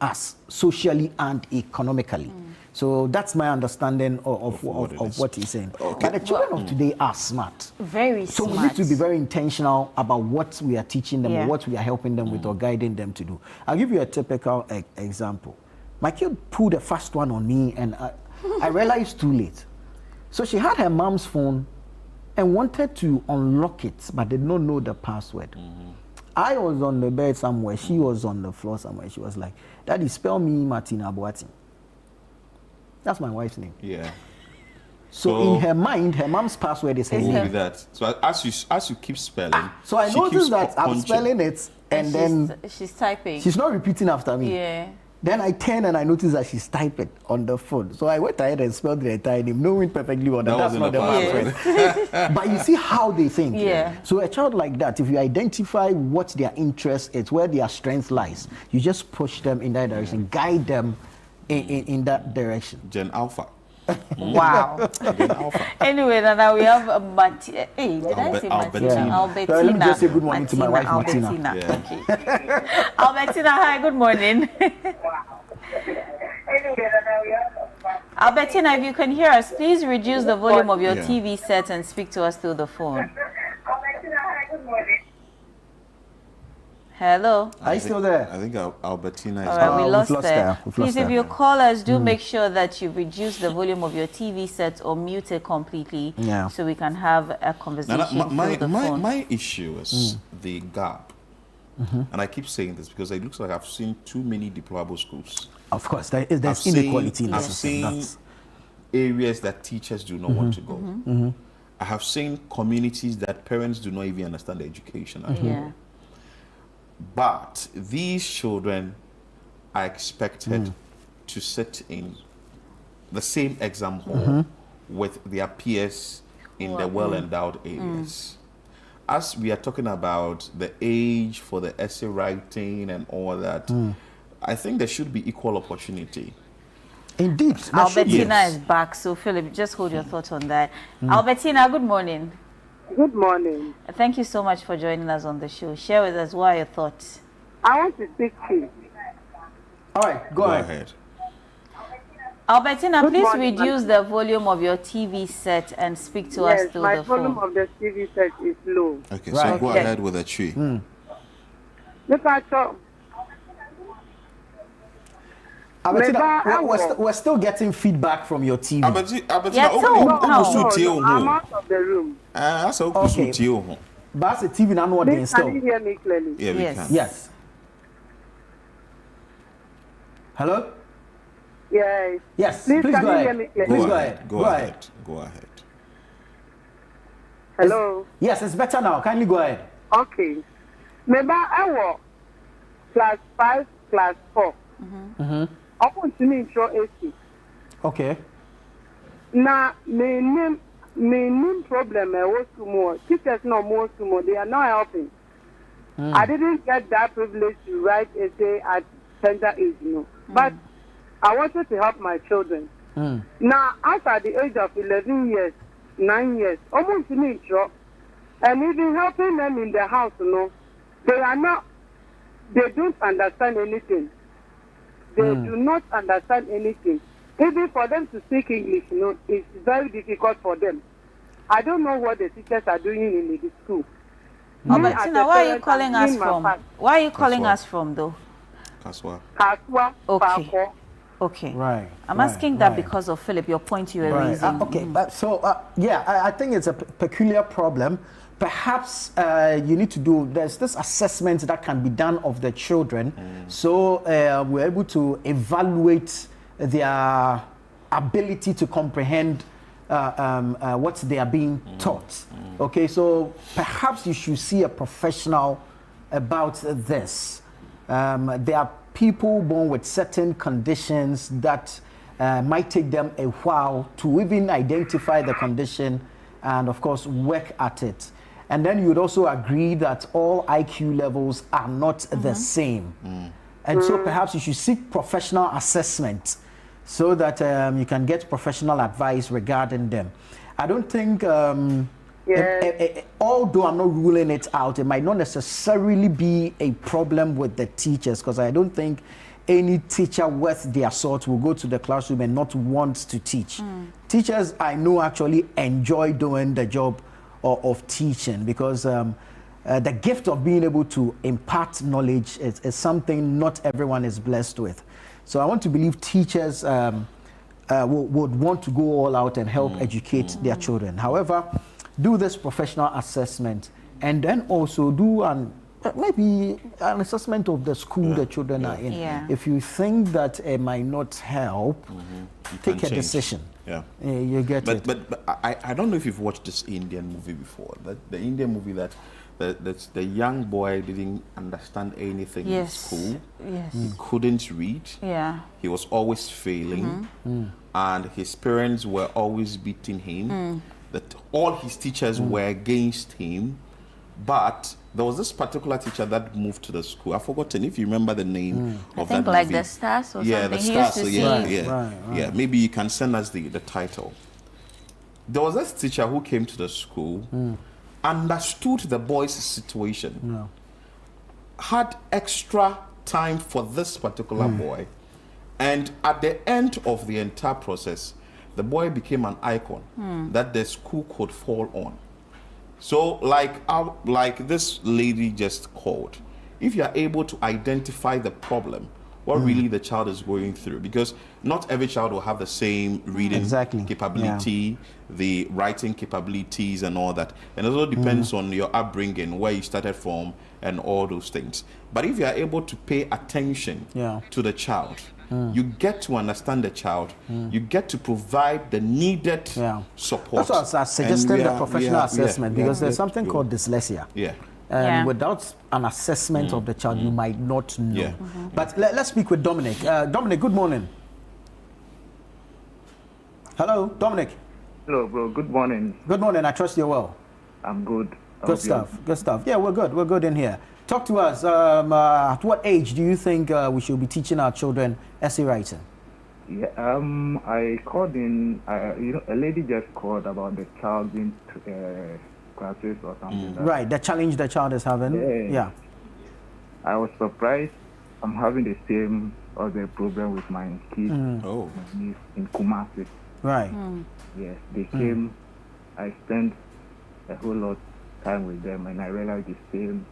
us socially and economically. So that's my understanding of what he's saying. But the children of today are smart. Very so smart. We need to be very intentional about what we are teaching them, or Yeah. what we are helping them with or guiding them to do. I'll give you a typical example. My kid pulled a fast one on me, and I realized too late. So she had her mom's phone and wanted to unlock it, but did not know the password. I was on the bed somewhere. She was on the floor somewhere. She was like, "Daddy, spell me Martina Boati." That's my wife's name. Yeah. So in her mind, her mom's password is her name. That. So as you keep spelling. So I noticed that I'm spelling it, and then she's typing. She's not repeating after me. Yeah. Then I turn and I notice that she's typing on the phone. So I went ahead and spelled the entire name, knowing perfectly well that that's not the password. But you see how they think. Yeah. So a child like that, if you identify what their interest is, where their strength lies, you just push them in that direction, guide them in that direction. Gen Alpha. Wow. Anyway, now we have Martina. Hey, did I say Martina? Albertina. Let me just say good morning to my wife, Martina. Okay. Albertina, hi, good morning. Albertina, if you can hear us, please reduce the volume of your TV set and speak to us through the phone. Albertina, hi, good morning. Hello. Are you still there? I think Albertina is all right, we lost her. Please, if you call us, do Mm. make sure that you reduce the volume of your TV set or mute it completely, so we can have a conversation through the phone. My issue is the gap. And I keep saying this because it looks like I've seen too many deplorable schools. Of course, there's inequality in the I've system. seen areas that teachers do not want to go. I have seen communities that parents do not even understand the education at all. But these children are expected to sit in the same exam hall with their peers in the well-endowed areas. As we are talking about the age for the essay writing and all that, I think there should be equal opportunity. Indeed. Albertina is back, so Philip, just hold your thoughts on that. Albertina, good morning. Good morning. Thank you so much for joining us on the show. Share with us what are your thoughts. I want to speak to you. All right, go ahead. Albertina, Good please morning, reduce the volume of your TV set and speak to us through my the phone. volume of the TV set is low. Okay, so go ahead with a tree. Look at you. Albertina, we're still getting feedback from your TV. I'm out of the room. That's okay. But the TV now what they Please, install. can you hear me clearly? Yeah, we can. Yes. Hello? Yes. Yes. Please, Please can go you ahead. hear me clearly? Please go ahead. Go ahead. Go ahead. Hello? Yes, it's better now. Kindly go ahead. Okay. Remember, I was class 5, class 4. I want to make sure AC. Okay. Now, my name, main problem was to more teachers no more to more. They are not helping. I didn't get that privilege to write essay at tender age, but I wanted to help my children. Now, after the age of 11 years, 9 years, almost me, and even helping them in the house, they don't understand anything. They do not understand anything. Even for them to speak English, it's very difficult for them. I don't know what the teachers are doing in the school. Tina, where are you calling us from? Where are you calling us from, though? Kaswa. Okay. Okay. Right. I'm asking that because of Philip, your point you were raising. Okay, but I think it's a peculiar problem. Perhaps you need to there's this assessment that can be done of the children, so we're able to evaluate their ability to comprehend what they are being taught. Okay, so perhaps you should see a professional about this. There are people born with certain conditions that might take them a while to even identify the condition and, of course, work at it. And then you would also agree that all IQ levels are not the same. And so perhaps you should seek professional assessment so that you can get professional advice regarding them. I don't think, although I'm not ruling it out, it might not necessarily be a problem with the teachers, because I don't think any teacher worth their salt will go to the classroom and not want to teach. Teachers, I know, actually enjoy doing the job of teaching, because the gift of being able to impart knowledge is something not everyone is blessed with. So I want to believe teachers would want to go all out and help educate their children. However, do this professional assessment and then also do maybe an assessment of the school the children are in. If you think that it might not help, take a decision. You get it. But I don't know if you've watched this Indian movie before. The Indian movie that the young boy didn't understand anything in school. He couldn't read. He was always failing. And his parents were always beating him. That all his teachers were against him. But there was this particular teacher that moved to the school. I've forgotten if you remember the name of that movie. Like the Stars or something. The Stars. So maybe you can send us the title. There was this teacher who came to the school, understood the boy's situation, had extra time for this particular boy, and at the end of the entire process, the boy became an icon that the school could fall on. So like this lady just called, if you are able to identify the problem, what really the child is going through, because not every child will have the same reading capability, the writing capabilities and all that. And it also depends on your upbringing, where you started from and all those things. But if you are able to pay attention to the child, you get to understand the child, you get to provide the needed support. That's why I was suggesting the professional assessment, because there's something called dyslexia. And without an assessment of the child, you might not know. But let's speak with Dominic. Dominic, good morning. Hello, Dominic. Hello, bro. Good morning. Good morning. I trust you're well. I'm good. Good stuff. Good stuff. Yeah, we're good. We're good in here. Talk to us. At what age do you think we should be teaching our children essay writing? Yeah, I called in. A lady just called about the child being classes or something. Right, the challenge the child is having. Yeah. I was surprised. I'm having the same other problem with my kids. My niece in Kumasi. Right. Yes, they came. I spent a whole lot of time with them, and I realized the same.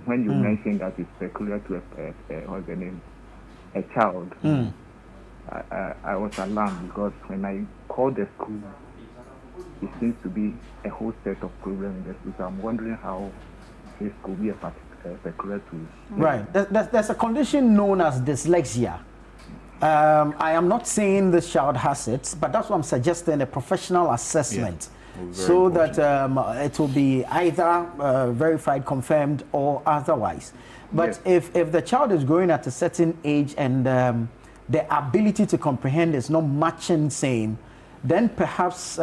When you mentioned that it's peculiar to what's the name, a child, I was alarmed, because when I called the school, it seems to be a whole set of problems in the school. So I'm wondering how this could be a peculiar to. Right. There's a condition known as dyslexia. I am not saying this child has it, but that's what I'm suggesting, a professional assessment. So that it will be either verified, confirmed, or otherwise. But if the child is growing at a certain age and the ability to comprehend is not matching same, then perhaps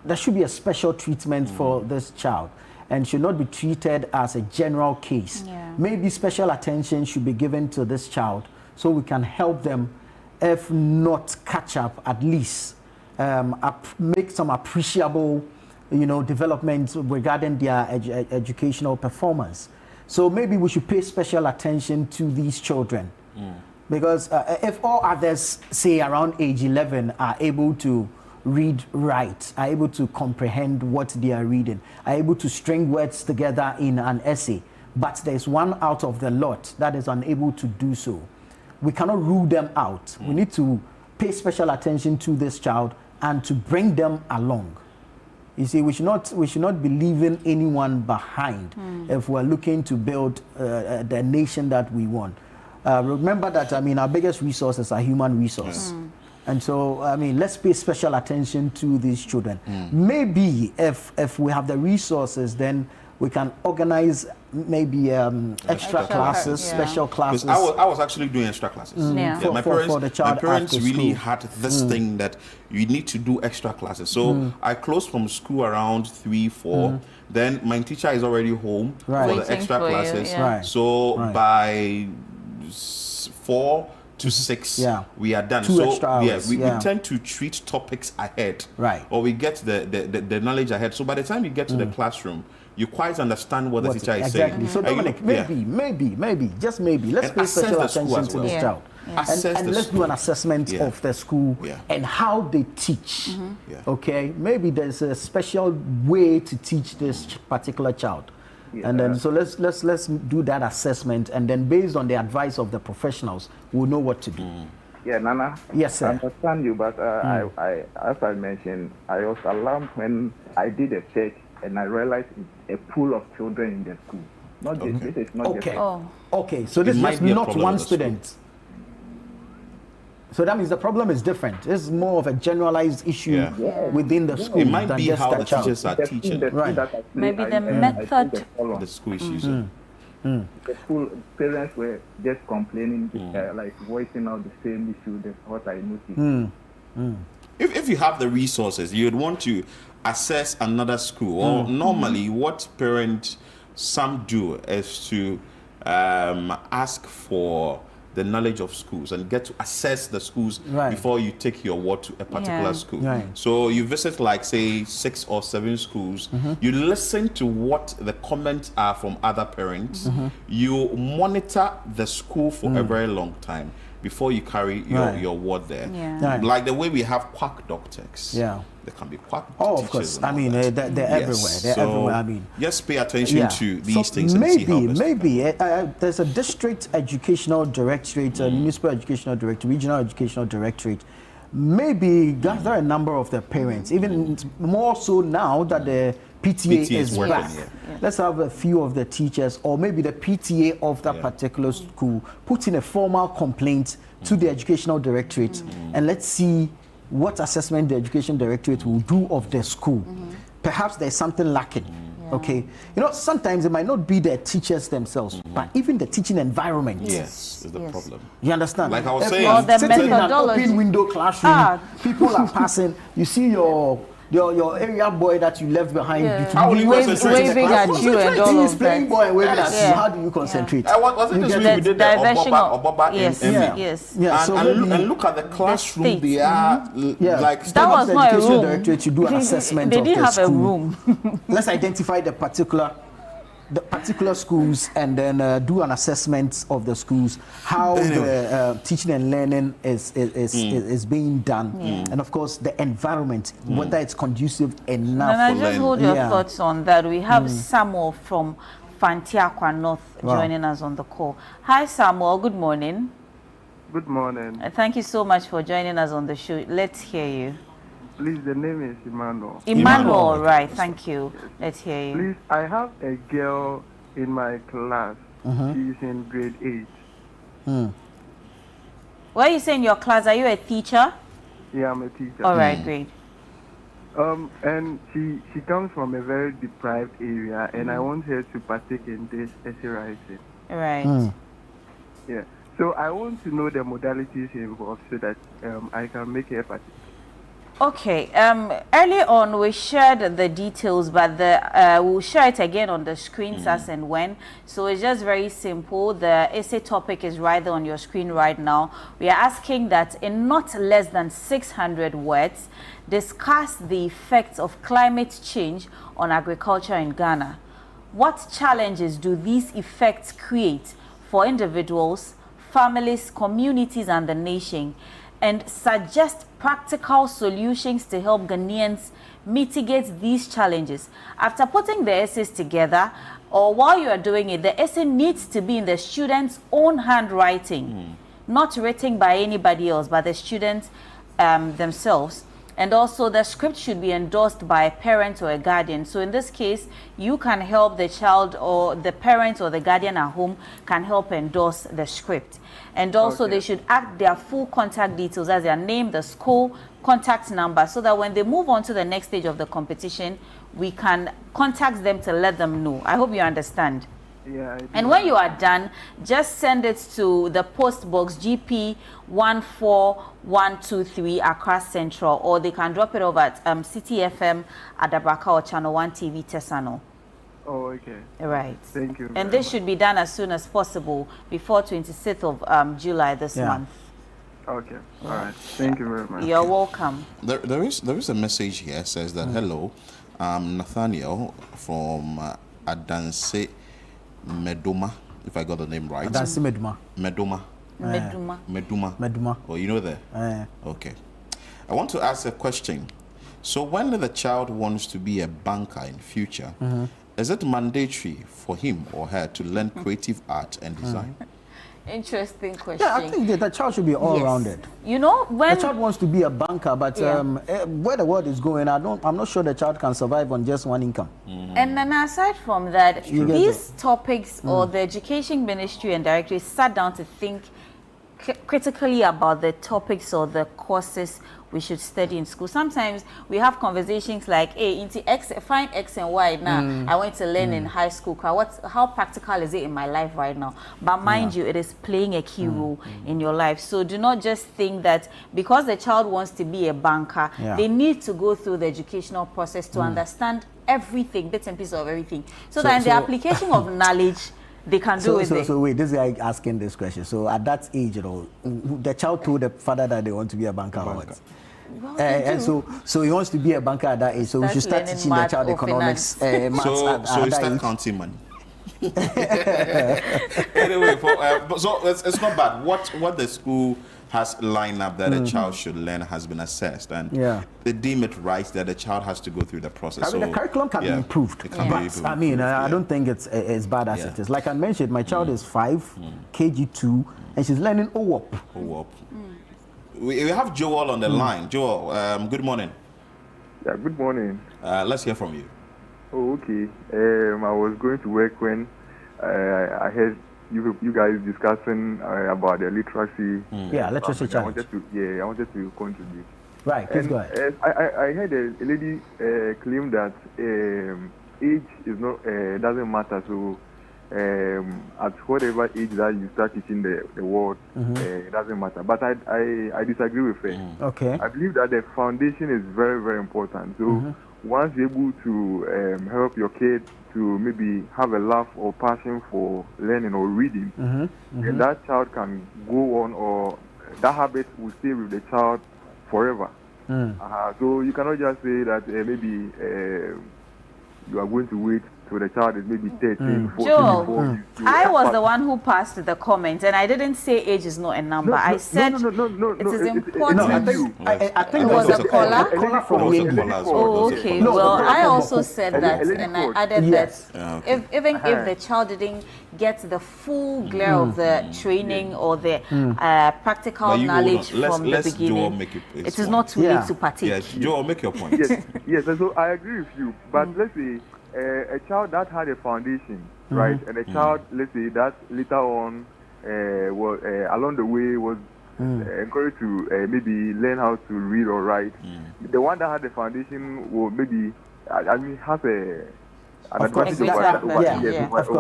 there should be a special treatment for this child and should not be treated as a general case. Yeah. Maybe special attention should be given to this child so we can help them, if not catch up, at least make some appreciable, developments regarding their educational performance. So maybe we should pay special attention to these children. Because if all others, say around age 11, are able to read right, are able to comprehend what they are reading, are able to string words together in an essay, but there's one out of the lot that is unable to do so, we cannot rule them out. We need to pay special attention to this child and to bring them along. You see, we should not be leaving anyone behind if we're looking to build the nation that we want. Remember that, our biggest resources are human resources. And so, let's pay special attention to these children. Maybe if we have the resources, then we can organize maybe extra classes, special classes. I was actually doing extra classes. My parents really had this thing that you need to do extra classes. So I closed from school around 3, 4. Then my teacher is already home for the extra classes. So by 4 to 6, we are done. We tend to treat topics ahead, or we get the knowledge ahead. So by the time you get to the classroom, you quite understand what the teacher is saying. So Dominic, maybe, just maybe, let's pay special attention to this child. And let's do an assessment of the school and how they teach. Okay, maybe there's a special way to teach this particular child. And then so let's do that assessment, and then based on the advice of the professionals, we'll know what to do. Yeah, Nana. Yes, sir. I understand you, but I as I mentioned, I was alarmed when I did a check and I realized it's a pool of children in the school. Not this is not okay. So this is not one student. So that means the problem is different. This is more of a generalized issue within the school. It might be how the teachers are teaching. Maybe the method. The school is using. The school parents were just complaining, like voicing out the same issue. That's what I noticed. If you have the resources, you'd want to assess another school. Or normally, what some do is to ask for the knowledge of schools and get to assess the schools before you take your ward to a particular school. So you visit, like, say 6 or 7 schools, you listen to what the comments are from other parents, you monitor the school for a very long time before you carry your ward there. Like the way we have quack doctors. There can be quack teachers. Of course. They're everywhere. They're everywhere. Just pay attention to these things and see how maybe there's a district educational directorate, a municipal educational directorate, regional educational directorate. Maybe gather a number of the parents, even more so now that the PTA is back. Let's have a few of the teachers, or maybe the PTA of that particular school, put in a formal complaint to the educational directorate, and let's see what assessment the education directorate will do of the school. Perhaps there's something lacking. Okay, sometimes it might not be the teachers themselves, but even the teaching environment. Is the problem. You understand? Like I was saying, sitting in an open window classroom, people are passing. You see your area boy that you left behind. How will you concentrate? Waving at you and all He's of playing that. ball and waving at you. How do you concentrate? Was it this week we did the Oboba and look at the classroom they are. Like that was not a room. Directorate, you do an assessment they of didn't the have school. a room. Let's identify the particular schools and then do an assessment of the schools, how the teaching and learning is being done, and of course the environment, whether it's conducive enough. And I just hold your thoughts on that. We have Samuel from Fantiakwa North joining us on the call. Hi Samuel, good morning. Good morning. Thank you so much for joining us on the show. Let's hear you. Please, the name is Emmanuel. Emmanuel, right, thank you. Let's hear you. Please, I have a girl in my class. She's in grade 8. Where are you saying your class? Are you a teacher? Yeah, I'm a teacher. All right, great. And she comes from a very deprived area, and I want her to partake in this essay writing. Right. Yeah. So I want to know the modalities involved so that I can make her participate. Okay. Early on, we shared the details, but we'll share it again on the screens as and when. So it's just very simple. The essay topic is right there on your screen right now. We are asking that in not less than 600 words, discuss the effects of climate change on agriculture in Ghana. What challenges do these effects create for individuals, families, communities, and the nation? And suggest practical solutions to help Ghanaians mitigate these challenges. After putting the essays together, or while you are doing it, the essay needs to be in the student's own handwriting, not written by anybody else, but the students themselves. And also the script should be endorsed by a parent or a guardian. So in this case, you can help the child, or the parent or the guardian at home can help endorse the script. And also they should add their full contact details, as their name, the school, contact number, so that when they move on to the next stage of the competition, we can contact them to let them know. I hope you understand. Yeah, and when you are done, just send it to the post box GP 14123 Accra Central, or they can drop it over at City FM at Dabraka or Channel 1 TV Tesano. Oh, okay. Right. Thank you. And this should be done as soon as possible before 26th of July this month. Okay. All right. Thank you very much. You're welcome. There is a message here says that hello, Nathaniel from Adanse Meduma, if I got the name right. Adanse Meduma. Meduma. Oh, you know that? Okay. I want to ask a question. So when the child wants to be a banker in future, is it mandatory for him or her to learn creative art and design? Interesting question. Yeah, I think that the child should be all-rounded. You know, when the child wants to be a banker, but where the world is going, I'm not sure the child can survive on just one income. And then aside from that, these topics or the Education Ministry and Directorate sat down to think critically about the topics or the courses we should study in school. Sometimes we have conversations like, hey, into X, find X and Y now. I went to learn in high school. How practical is it in my life right now? But mind you, it is playing a key role in your life. So do not just think that because the child wants to be a banker, they need to go through the educational process to understand everything, bits and pieces of everything. So that in the application of knowledge, they can do it. So wait, this guy asking this question. So at that age, the child told the father that they want to be a banker. And so he wants to be a banker at that age. So we should start teaching the child economics, maths. So you start counting money. Anyway, so it's not bad. What the school has lined up that a child should learn has been assessed, and they deem it right that the child has to go through the process. I mean, the curriculum can be improved. I mean, I don't think it's as bad as it is. Like I mentioned, my child is 5, KG2, and she's learning OWOP. We have Joel on the line. Joel, good morning. Yeah, good morning. Let's hear from you. Oh, okay. I was going to work when I heard you guys discussing about the literacy. Literacy challenge. I wanted to contribute. Right, please go ahead. I heard a lady claim that age is not doesn't matter. So at whatever age that you start teaching the word, it doesn't matter. But I disagree with her. Okay. I believe that the foundation is very, very important. So once you're able to help your kid to maybe have a love or passion for learning or reading, then that child can go on, or that habit will stay with the child forever. So you cannot just say that maybe you are going to wait till the child is maybe 13, 14, Joel, I was the one who passed the comment, and I didn't say age is not a number. I said it is important. I think it was a caller. Oh, okay. Well, I also said that, and I added that even if the child didn't get the full glare of the training or the practical knowledge from the beginning, it is not too late to partake. Yes, Joel, make your point. Yes, so I agree with you. But let's say a child that had a foundation, right, and a child, let's say, that later on was along the way was encouraged to maybe learn how to read or write. The one that had the foundation will maybe, has an advantage over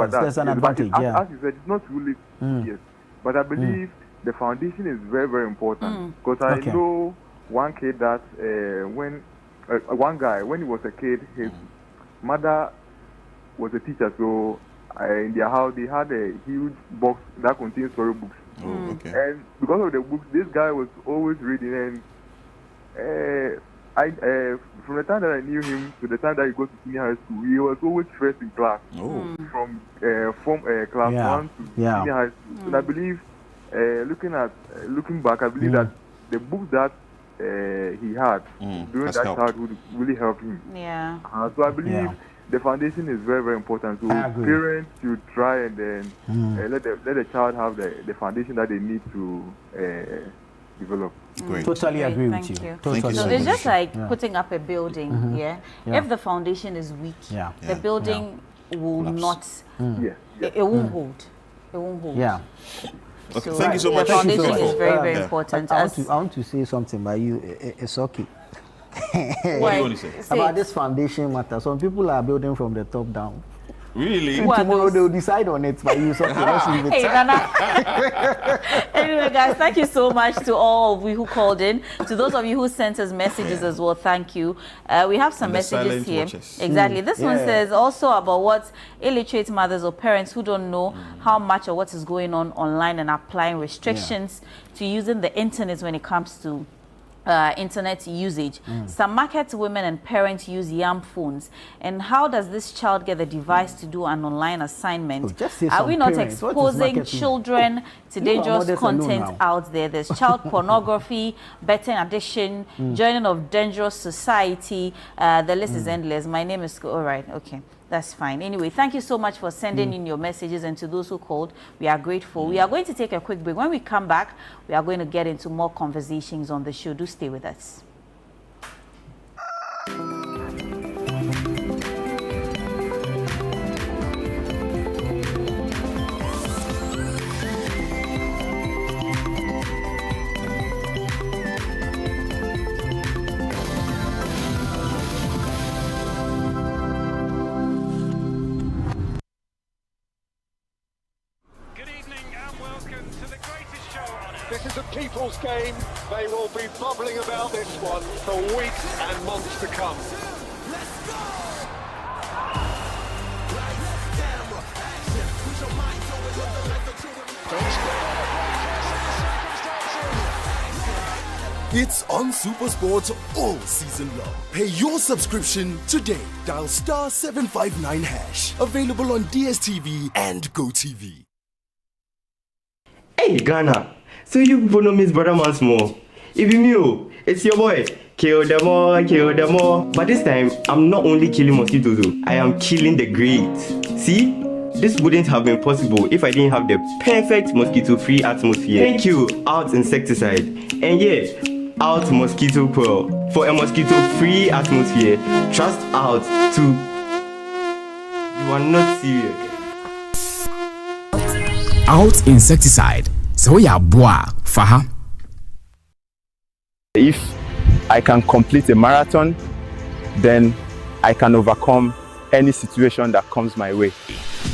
that. There's an advantage. As you said, it's not too late. Yes, but I believe the foundation is very, very important, because I know one kid that one guy, when he was a kid, his mother was a teacher, so in their house they had a huge box that contained storybooks. Oh, okay. And because of the books, this guy was always reading, and from the time that I knew him to the time that he goes to senior high school, he was always first in class. Oh. From class 1 to senior high school. And I believe, looking back, I believe that the books that he had during that childhood really helped him. Yeah. So I believe the foundation is very, very important. So parents should try and then let the child have the foundation that they need to develop. Great. Totally agree Thank with you. you. Totally. So it's just like putting up a building, If the foundation is weak, the building will not, it won't hold. It won't hold. Yeah. Okay, So thank you so much. The foundation is very, very important. I want to say something about you. It's okay. What do you want to say? About this foundation matter. Some people are building from the top down. Really? And tomorrow they'll decide on it by you. Something. Let's leave it. Hey, Nana. Anyway, guys, thank you so much to all of you who called in. To those of you who sent us messages as well, thank you. We have some messages here. Exactly. This one says also about what illiterate mothers or parents who don't know how much or what is going on online and applying restrictions to using the internet when it comes to internet usage. Some market women and parents use YAM phones. And how does this child get the device to do an online assignment? Are we not exposing children to dangerous content out there? There's child pornography, betting addiction, joining of dangerous society. The list is endless. My name is... All right, okay. That's fine. Anyway, thank you so much for sending in your messages, and to those who called, we are grateful. We are going to take a quick break. When we come back, we are going to get into more conversations on the show. Do stay with us. This is a people's game. They will be bubbling about this one for weeks and months to come. Let's go! It's on SuperSport all season long. Pay your subscription today. Dial *759#. Available on DSTV and GoTV. Hey Ghana, so you people know Miss Brother once more. If you knew, it's your boy. Kill them all, kill them all. But this time, I'm not only killing mosquitoes, I am killing the great. See? This wouldn't have been possible if I didn't have the perfect mosquito-free atmosphere. Thank you, Out Insecticide. And yeah, Out Mosquito Coil. For a mosquito-free atmosphere, trust Out to... You are not serious. Out Insecticide. So ya boa, faha. If I can complete a marathon, then I can overcome any situation that comes my way.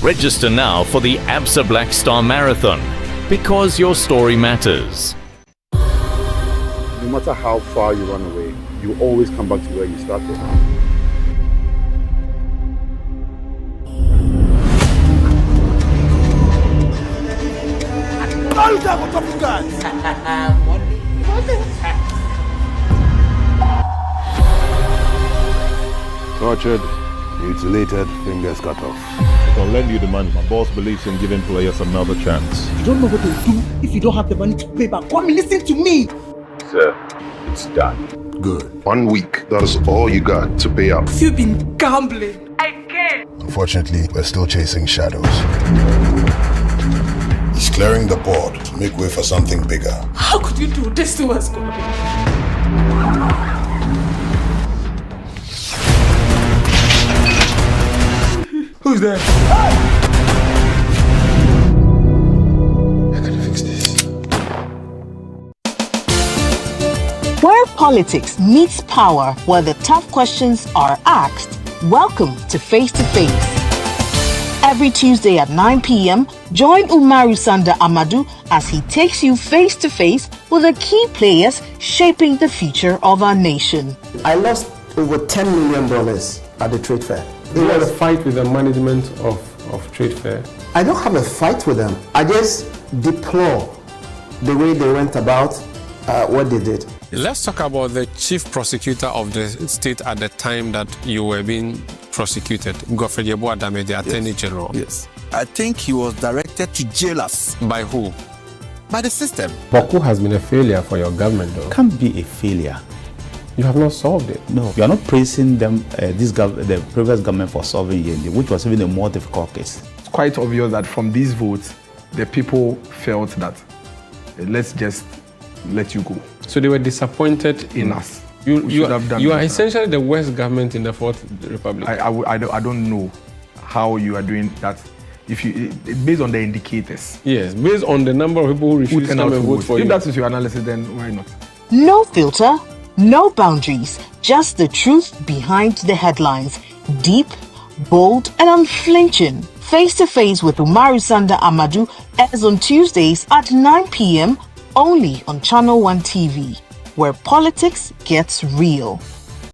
Register now for the ABSA Black Star Marathon, because your story matters. No matter how far you run away, you always come back to where you started. Tortured, mutilated, fingers cut off. I can lend you the money. My boss believes in giving players another chance. You don't know what to do if you don't have the money to pay back. Come listen to me. Sir, it's done. Good. 1 week, that is all you got to pay up. You've been gambling. Again. Unfortunately, we're still chasing shadows. He's clearing the board to make way for something bigger. How could you do this to us, God? Who's there? Hey! I can fix this. Where politics meets power, where the tough questions are asked, welcome to Face to Face. Every Tuesday at 9 p.m., join Umaru Sanda Amadou as he takes you face to face with the key players shaping the future of our nation. I lost over $10 million at the trade fair. You had a fight with the management of trade fair? I don't have a fight with them. I just deplore the way they went about what they did. Let's talk about the chief prosecutor of the state at the time that you were being prosecuted, Godfrey Yeboah-Dame, the Attorney General. Yes. I think he was directed to jail us. By who? By the system. Boku has been a failure for your government, though. Can't be a failure. You have not solved it. No, you are not praising them, the previous government for solving Yende, which was even a more difficult case. It's quite obvious that from these votes, the people felt that let's just let you go. So they were disappointed in us. You are essentially the worst government in the Fourth Republic. I don't know how you are doing that. If you based on the indicators. Yes, based on the number of people who refuse to come and vote for you. If that is your analysis, then why not? No filter, no boundaries, just the truth behind the headlines. Deep, bold, and unflinching. Face to Face with Umaru Sanda Amadou airs on Tuesdays at 9 p.m. only on Channel One TV, where politics gets real.